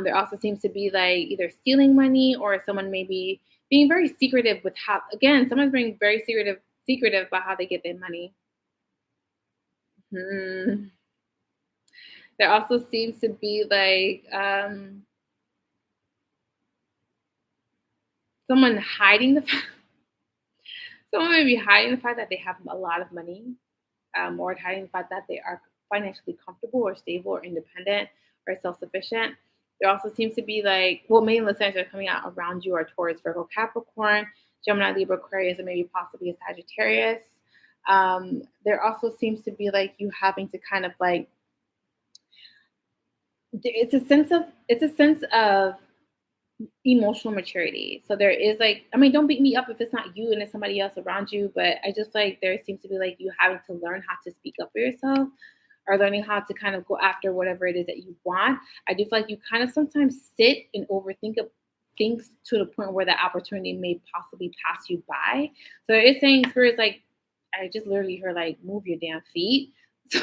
[SPEAKER 1] There also seems to be like either stealing money or someone maybe being very secretive with how, again, someone's being very secretive about how they get their money. Hmm. There also seems to be like someone hiding the someone may be hiding the fact that they have a lot of money, or hiding the fact that they are financially comfortable or stable or independent or self-sufficient. There also seems to be like, well, main listeners are coming out around you are Taurus, Virgo, Capricorn, Gemini, Libra, Aquarius, and maybe possibly a Sagittarius. There also seems to be like you having to kind of like, it's a sense of emotional maturity. So there is like, I mean, don't beat me up if it's not you and it's somebody else around you, but I just like there seems to be like you having to learn how to speak up for yourself or learning how to kind of go after whatever it is that you want. I do feel like you kind of sometimes sit and overthink of things to the point where that opportunity may possibly pass you by. So it's saying spirits like I just literally heard like move your damn feet. So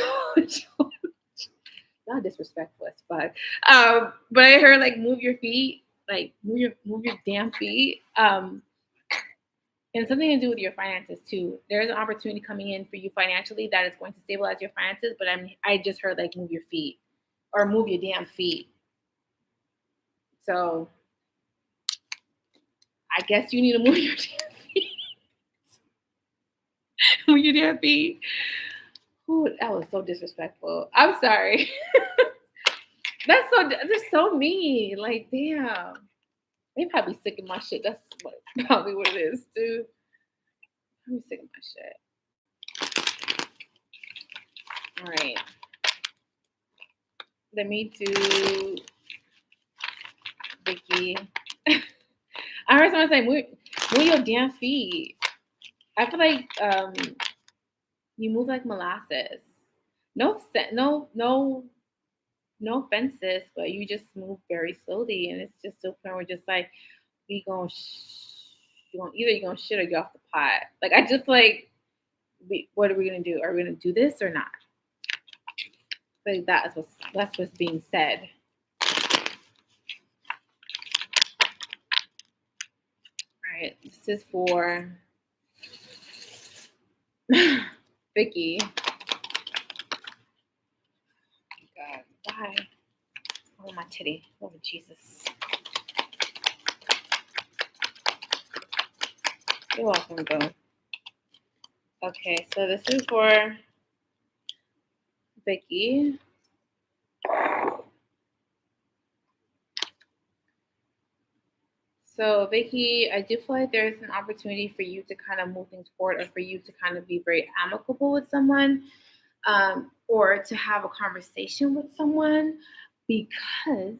[SPEAKER 1] not disrespectful as fuck. But I heard like move your feet, like move your damn feet. And something to do with your finances too. There's an opportunity coming in for you financially that is going to stabilize your finances. But I just heard like move your feet or move your damn feet. So I guess you need to move your damn feet. Move your damn feet. Ooh, that was so disrespectful. I'm sorry. That's so mean. Like, damn. They probably sick of my shit. That's probably what it is, dude. I'm sick of my shit. All right. Let me do Vicky. I heard someone say, move your damn feet. I feel like you move like molasses. No offenses, but you just move very slowly, and it's just to a point where just like we gonna either you're gonna shit or get off the pot. Like I just like, what are we gonna do? Are we gonna do this or not? Like that's what's being said. All right, this is for Vicky. God, why? Oh my titty. Oh Jesus. You're welcome, boo. Okay, so this is for Vicky. So Vicky, I do feel like there's an opportunity for you to kind of move things forward, or for you to kind of be very amicable with someone, or to have a conversation with someone, because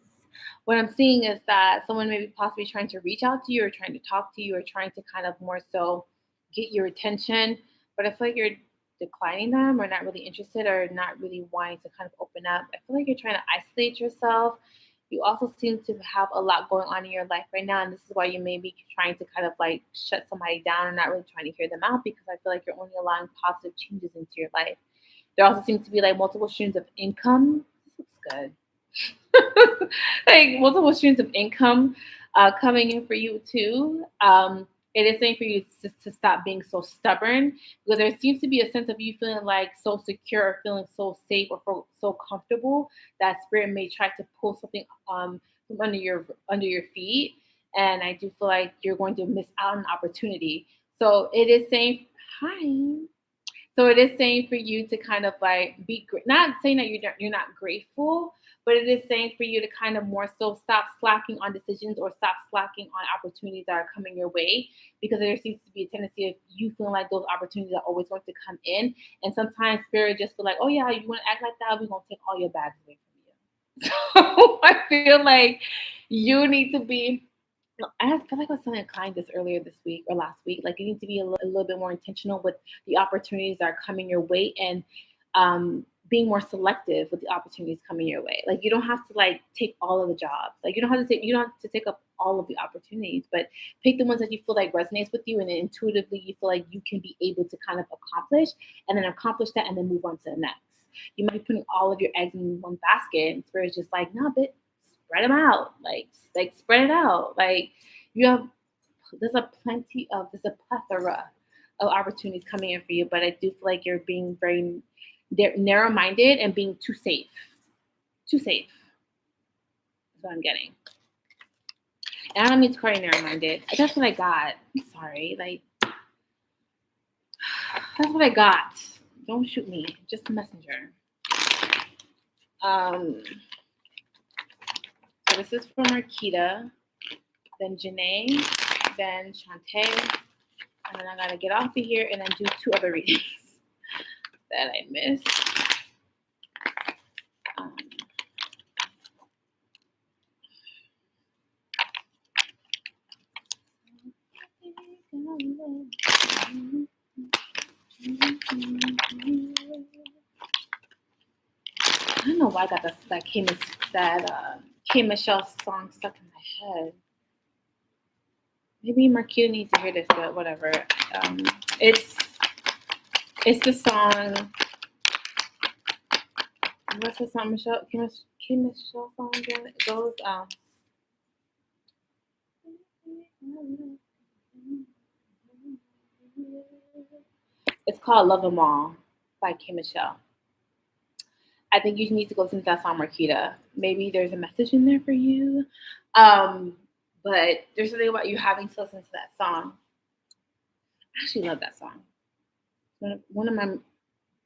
[SPEAKER 1] what I'm seeing is that someone may be possibly trying to reach out to you, or trying to talk to you, or trying to kind of more so get your attention, but I feel like you're declining them, or not really interested, or not really wanting to kind of open up. I feel like you're trying to isolate yourself. You also seem to have a lot going on in your life right now, and this is why you may be trying to kind of like shut somebody down, and not really trying to hear them out, because I feel like you're only allowing positive changes into your life. There also seems to be like multiple streams of income. This looks good. Like multiple streams of income coming in for you too. It is saying for you to stop being so stubborn, because there seems to be a sense of you feeling like so secure, or feeling so safe, or so comfortable, that spirit may try to pull something from under your feet, and I do feel like you're going to miss out on an opportunity. So it is saying hi. So it is saying for you to kind of like be not saying that you're not grateful, but it is saying for you to kind of more so stop slacking on decisions, or stop slacking on opportunities that are coming your way, because there seems to be a tendency of you feeling like those opportunities are always going to come in, and sometimes spirit just feel like, oh yeah, you want to act like that, we're gonna take all your bags away from you. So I feel like you need to be, I feel like I was telling a client this earlier this week or last week. Like you need to be a little bit more intentional with the opportunities that are coming your way, and being more selective with the opportunities coming your way. Like you don't have to like take all of the jobs. Like you don't have to take up all of the opportunities, but pick the ones that you feel like resonates with you, and then intuitively you feel like you can be able to kind of accomplish, and then accomplish that, and then move on to the next. You might be putting all of your eggs in one basket, and spirit's just like, nah, bitch, spread them out. Like spread it out. Like you have, there's a plethora of opportunities coming in for you, but I do feel like you're being very narrow-minded and being too safe. Too safe. That's what I'm getting. And I don't mean to call you narrow-minded. That's what I got. I'm sorry. Like that's what I got. Don't shoot me. Just a messenger. So this is from Marquita, then Janae, then Shantae, and then I gotta get off of here and then do 2 other readings that I missed. I don't know why I got that K Michelle song stuck in my head. Maybe Marquita needs to hear this, but whatever. It's the song. What's the song, Michelle? K Michelle song again? It goes. It's called "Love 'Em All" by K Michelle. I think you need to go listen to that song, Marquita. Maybe there's a message in there for you. But there's something about you having to listen to that song. I actually love that song. One of my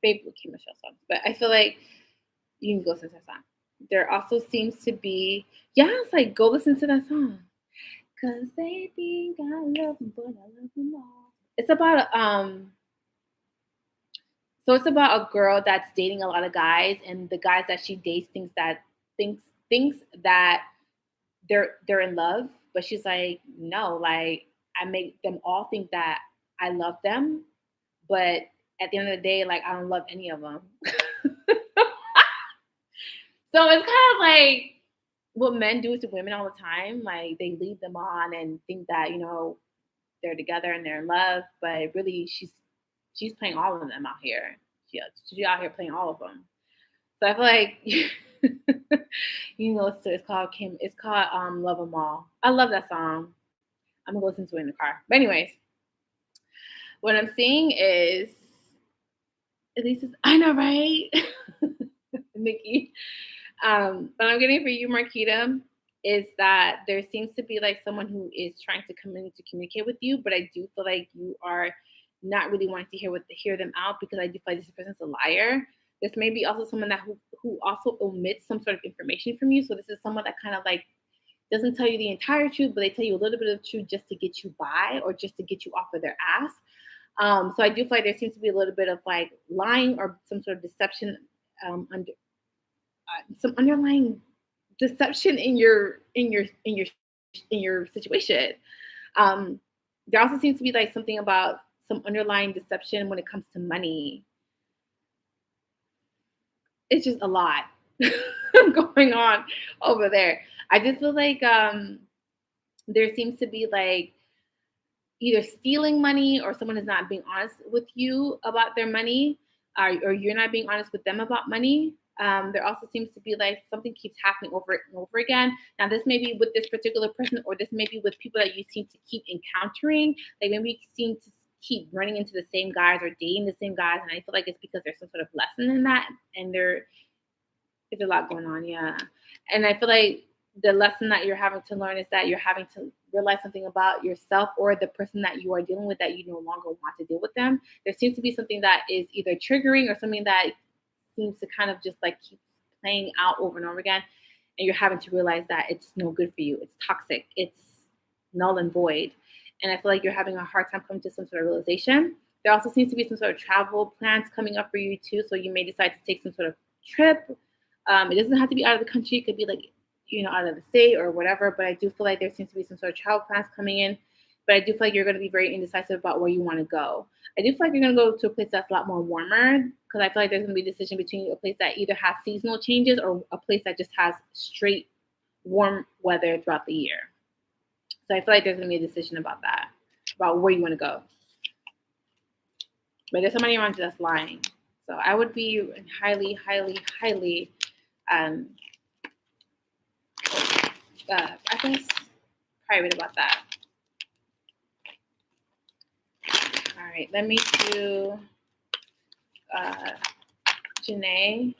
[SPEAKER 1] favorite K Michelle songs. But I feel like you can go listen to that song. There also seems to be, yeah, it's like go listen to that song. Cause they think I love them, but I love them all. It's about so it's about a girl that's dating a lot of guys, and the guys that she dates thinks that they're in love, but she's like, no, like I make them all think that I love them, but at the end of the day, like I don't love any of them. So it's kind of like what men do to women all the time. Like they lead them on and think that they're together and they're in love, but really she's playing all of them out here. She's out here playing all of them. So I feel like it's called Kim. It's called Love 'Em All. I love that song. I'm gonna listen to it in the car. But anyways, what I'm seeing is at least I know, right? Nikki. What I'm getting for you, Marquita, is that there seems to be like someone who is trying to come in to communicate with you, but I do feel like you are not really wanting to hear them out because I do feel like this person's a liar. This may be also someone that who also omits some sort of information from you. So this is someone that kind of like doesn't tell you the entire truth, but they tell you a little bit of truth just to get you by or just to get you off of their ass. So I do feel like there seems to be a little bit of like lying or some sort of deception under some underlying deception in your situation. Um, there also seems to be like something about some underlying deception when it comes to money. It's just a lot going on over there. I just feel like there seems to be like either stealing money or someone is not being honest with you about their money, or you're not being honest with them about money. There also seems to be like something keeps happening over and over again. Now, this may be with this particular person, or this may be with people that you seem to keep encountering. Like maybe you seem to keep running into the same guys or dating the same guys, and I feel like it's because there's some sort of lesson in that, and there's a lot going on, yeah. And I feel like the lesson that you're having to learn is that you're having to realize something about yourself or the person that you are dealing with, that you no longer want to deal with them. There seems to be something that is either triggering or something that seems to kind of just like keep playing out over and over again. And you're having to realize that it's no good for you. It's toxic. It's null and void. And I feel like you're having a hard time coming to some sort of realization. There also seems to be some sort of travel plans coming up for you too. So you may decide to take some sort of trip. It doesn't have to be out of the country. It could be like, out of the state or whatever. But I do feel like there seems to be some sort of travel plans coming in. But I do feel like you're going to be very indecisive about where you want to go. I do feel like you're going to go to a place that's a lot more warmer, because I feel like there's going to be a decision between a place that either has seasonal changes or a place that just has straight warm weather throughout the year. So I feel like there's going to be a decision about that, about where you want to go. But there's somebody around you that's lying. So I would be highly, highly, highly, I guess, private about that. All right, let me do Janae.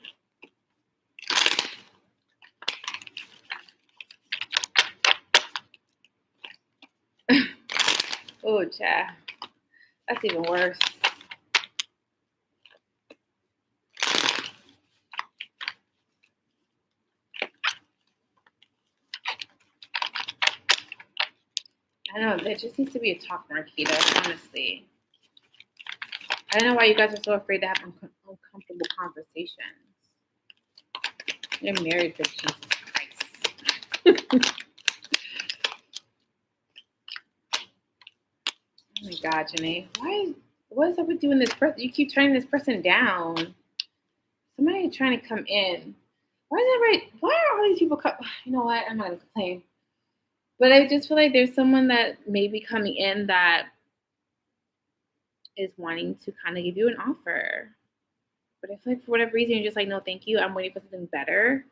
[SPEAKER 1] Oh, child. That's even worse. I know, there just needs to be a talk, Marquita, honestly. I don't know why you guys are so afraid to have uncomfortable conversations. You're married for Jesus Christ. Oh my God, Janae. What is up with you and this person? You keep turning this person down. Somebody trying to come in. Why is that right? Why are all these people come? You know what? I'm not going to complain. But I just feel like there's someone that may be coming in that is wanting to kind of give you an offer. But I feel like for whatever reason, you're just like, no, thank you. I'm waiting for something better.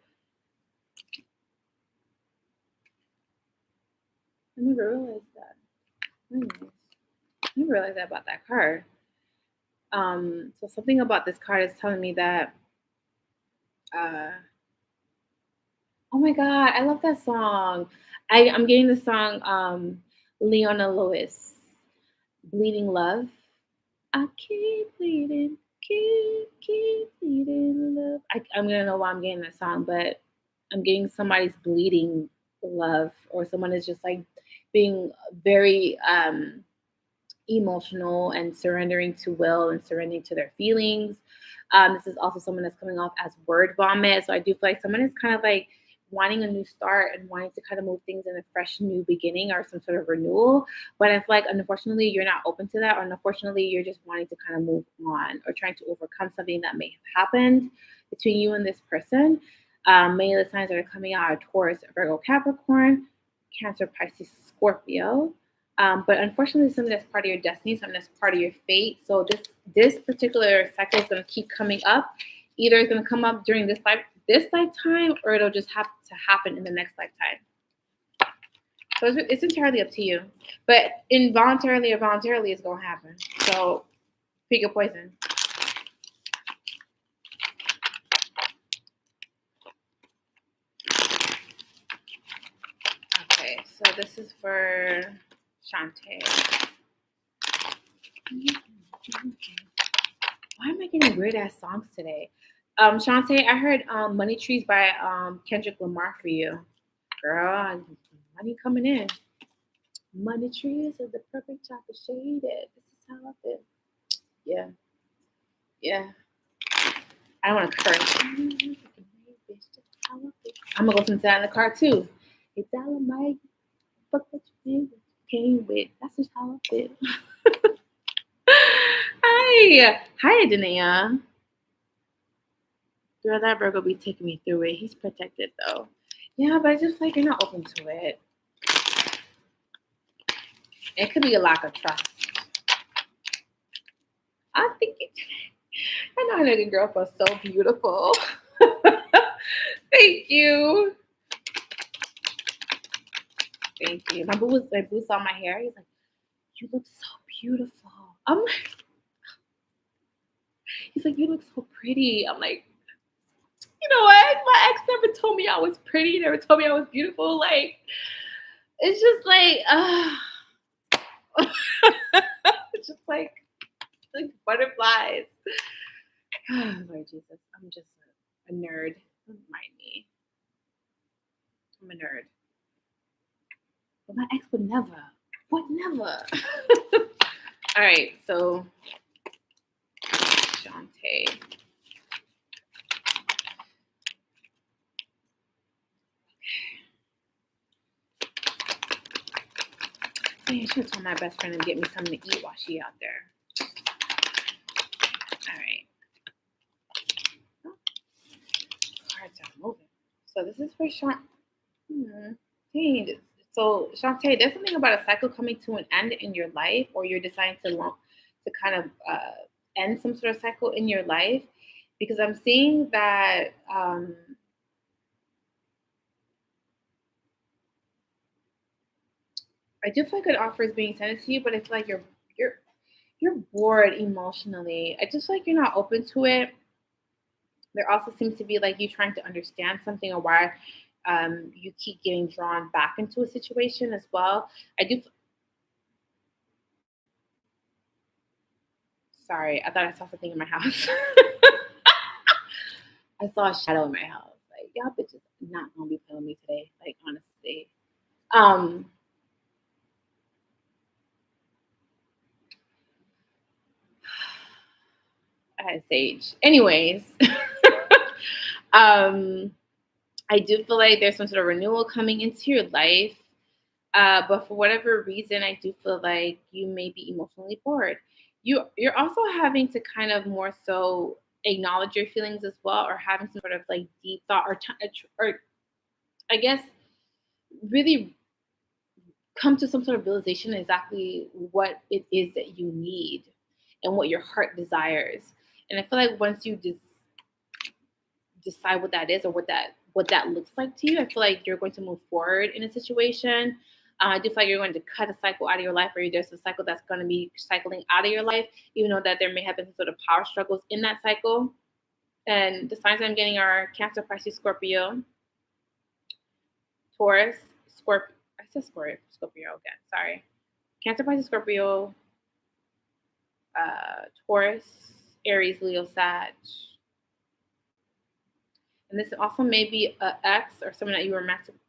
[SPEAKER 1] I never realized that. I never realized that about that card. So something about this card is telling me that, oh my God, I love that song. I'm getting the song, Leona Lewis, Bleeding Love. I keep bleeding, keep bleeding love. I'm gonna know why I'm getting that song, but I'm getting somebody's bleeding love, or someone is just like being very emotional and surrendering to will and surrendering to their feelings. This is also someone that's coming off as word vomit. So I do feel like someone is kind of like wanting a new start and wanting to kind of move things in a fresh new beginning or some sort of renewal. But I feel like unfortunately you're not open to that, or unfortunately you're just wanting to kind of move on or trying to overcome something that may have happened between you and this person. Many of the signs that are coming out are Taurus, Virgo, Capricorn, Cancer, Pisces, Scorpio. But unfortunately, something that's part of your destiny, something that's part of your fate. So this particular cycle is going to keep coming up. Either it's going to come up during this lifetime, or it'll just have to happen in the next lifetime. So it's entirely up to you. But involuntarily or voluntarily, it's going to happen. So pick your poison. Okay, so this is for Shantae. Why am I getting weird ass songs today? Shantae, I heard Money Trees by Kendrick Lamar for you. Girl, money coming in. Money trees are the perfect type of shade. This is how I feel. Yeah. Yeah. I don't want to curse. I'm going to listen to that in the car too. Hey, Dolomite, fuck what you came with. That's just how I feel. Hi. Hi, Dania. Girl, that Virgo be taking me through it. He's protected though. Yeah, but I just like you're not open to it. It could be a lack of trust. I think I know how the girl feels so beautiful. Thank you. Thank you. My boo saw my hair. He's like, you look so beautiful. I'm like, he's like, you look so pretty. I'm like, you know what? My ex never told me I was pretty, never told me I was beautiful. Like, it's just like, it's just like butterflies. Lord Jesus, I'm just a nerd. Don't mind me. I'm a nerd. But my ex would never. Would never. All right, so Shantae. I should have told my best friend to get me something to eat while she's out there. All right. Cards are moving. So this is for Shantae. So Shantae, there's something about a cycle coming to an end in your life, or you're deciding to kind of end some sort of cycle in your life, because I'm seeing that I do feel like an offer is being sent to you, but it's like you're bored emotionally. I just feel like you're not open to it. There also seems to be like you trying to understand something, or why you keep getting drawn back into a situation as well. I do. Sorry, I thought I saw something in my house. I saw a shadow in my house. Like, y'all bitches not gonna be playing me today. Like, honestly. I had sage. Anyways. I do feel like there's some sort of renewal coming into your life. But for whatever reason, I do feel like you may be emotionally bored. You're also having to kind of more so acknowledge your feelings as well, or having some sort of like deep thought, or I guess really come to some sort of realization exactly what it is that you need and what your heart desires. And I feel like once you decide what that is, or what that looks like to you, I feel like you're going to move forward in a situation. I do feel like you're going to cut a cycle out of your life, or there's a cycle that's going to be cycling out of your life, even though that there may have been some sort of power struggles in that cycle. And the signs I'm getting are Cancer, Pisces, Scorpio, Taurus, Scorpio. I said Scorpio again. Sorry. Cancer, Pisces, Scorpio, Taurus, Aries, Leo, Sag. And this also may be an ex or someone that you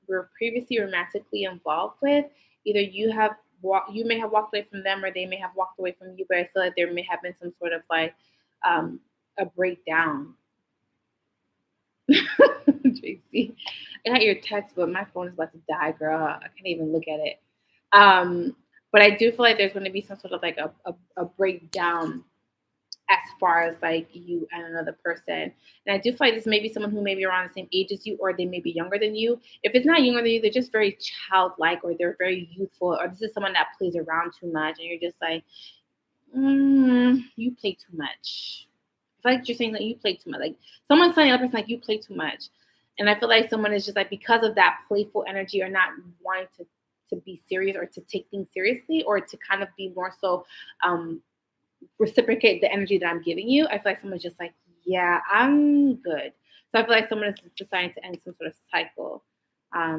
[SPEAKER 1] were previously romantically involved with. Either you may have walked away from them, or they may have walked away from you. But I feel like there may have been some sort of like a breakdown. Tracy, I got your text, but my phone is about to die, girl. I can't even look at it. Um, but I do feel like there's going to be some sort of like a breakdown as far as like you and another person. And I do feel like this may be someone who may be around the same age as you, or they may be younger than you. If it's not younger than you, they're just very childlike, or they're very youthful, or this is someone that plays around too much, and you're just like, you play too much. I feel like you're saying that you play too much. Like someone's telling the other person like you play too much. And I feel like someone is just like, because of that playful energy, or not wanting to be serious, or to take things seriously, or to kind of be more so reciprocate the energy that I'm giving you. I feel like someone's just like, yeah, I'm good. So I feel like someone is deciding to end some sort of cycle.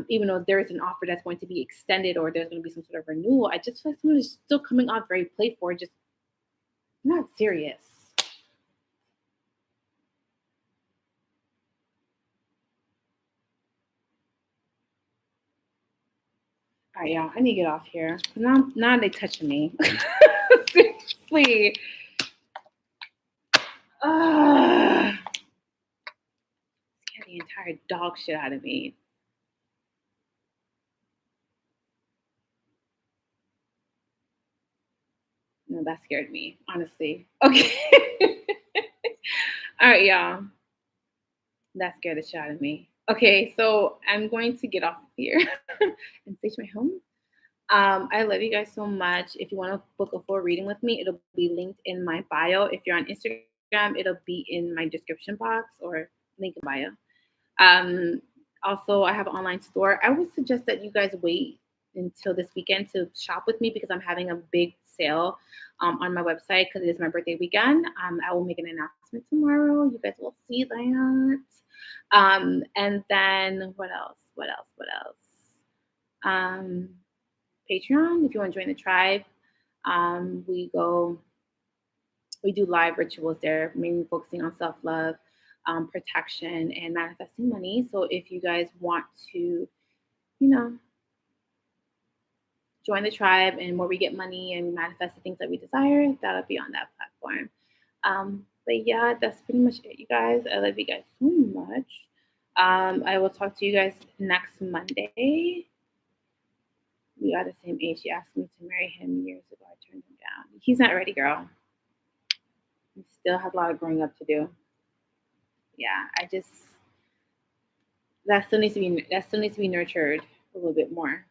[SPEAKER 1] Even though there is an offer that's going to be extended, or there's going to be some sort of renewal, I just feel like someone is still coming off very playful, or just not serious. All right, y'all, I need to get off here. Now they touching me. Seriously. Scared the entire dog shit out of me. No, that scared me, honestly. Okay. All right, y'all. That scared the shit out of me. Okay, so I'm going to get off here and stage my home. I love you guys so much. If you want to book a full reading with me, it'll be linked in my bio. If you're on Instagram, it'll be in my description box, or link in bio. Um, Also, I have an online store. I would suggest that you guys wait until this weekend to shop with me, because I'm having a big sale on my website, because it is my birthday weekend. I will make an announcement tomorrow. You guys will see that. And then what else? What else? What else? Patreon, if you want to join the tribe. We do live rituals there, mainly focusing on self-love, protection, and manifesting money. So if you guys want to, join the tribe, and where we get money and manifest the things that we desire, that'll be on that platform. But yeah, that's pretty much it, you guys. I love you guys so much. I will talk to you guys next Monday. We are the same age. He asked me to marry him years ago. I turned him down. He's not ready, girl. He still has a lot of growing up to do. Yeah, that still needs to be nurtured a little bit more.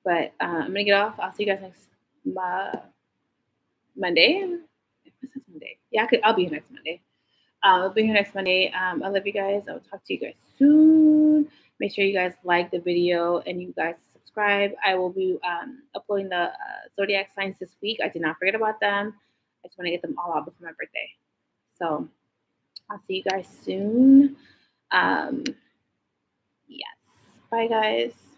[SPEAKER 1] But I'm gonna get off. I'll see you guys next Monday. What's next Monday? Yeah, I'll be here next Monday. I'll be here next Monday. I love you guys. I will talk to you guys soon. Make sure you guys like the video and you guys subscribe. I will be uploading the zodiac signs this week. I did not forget about them. I just want to get them all out before my birthday. So I'll see you guys soon. Yes. Bye, guys.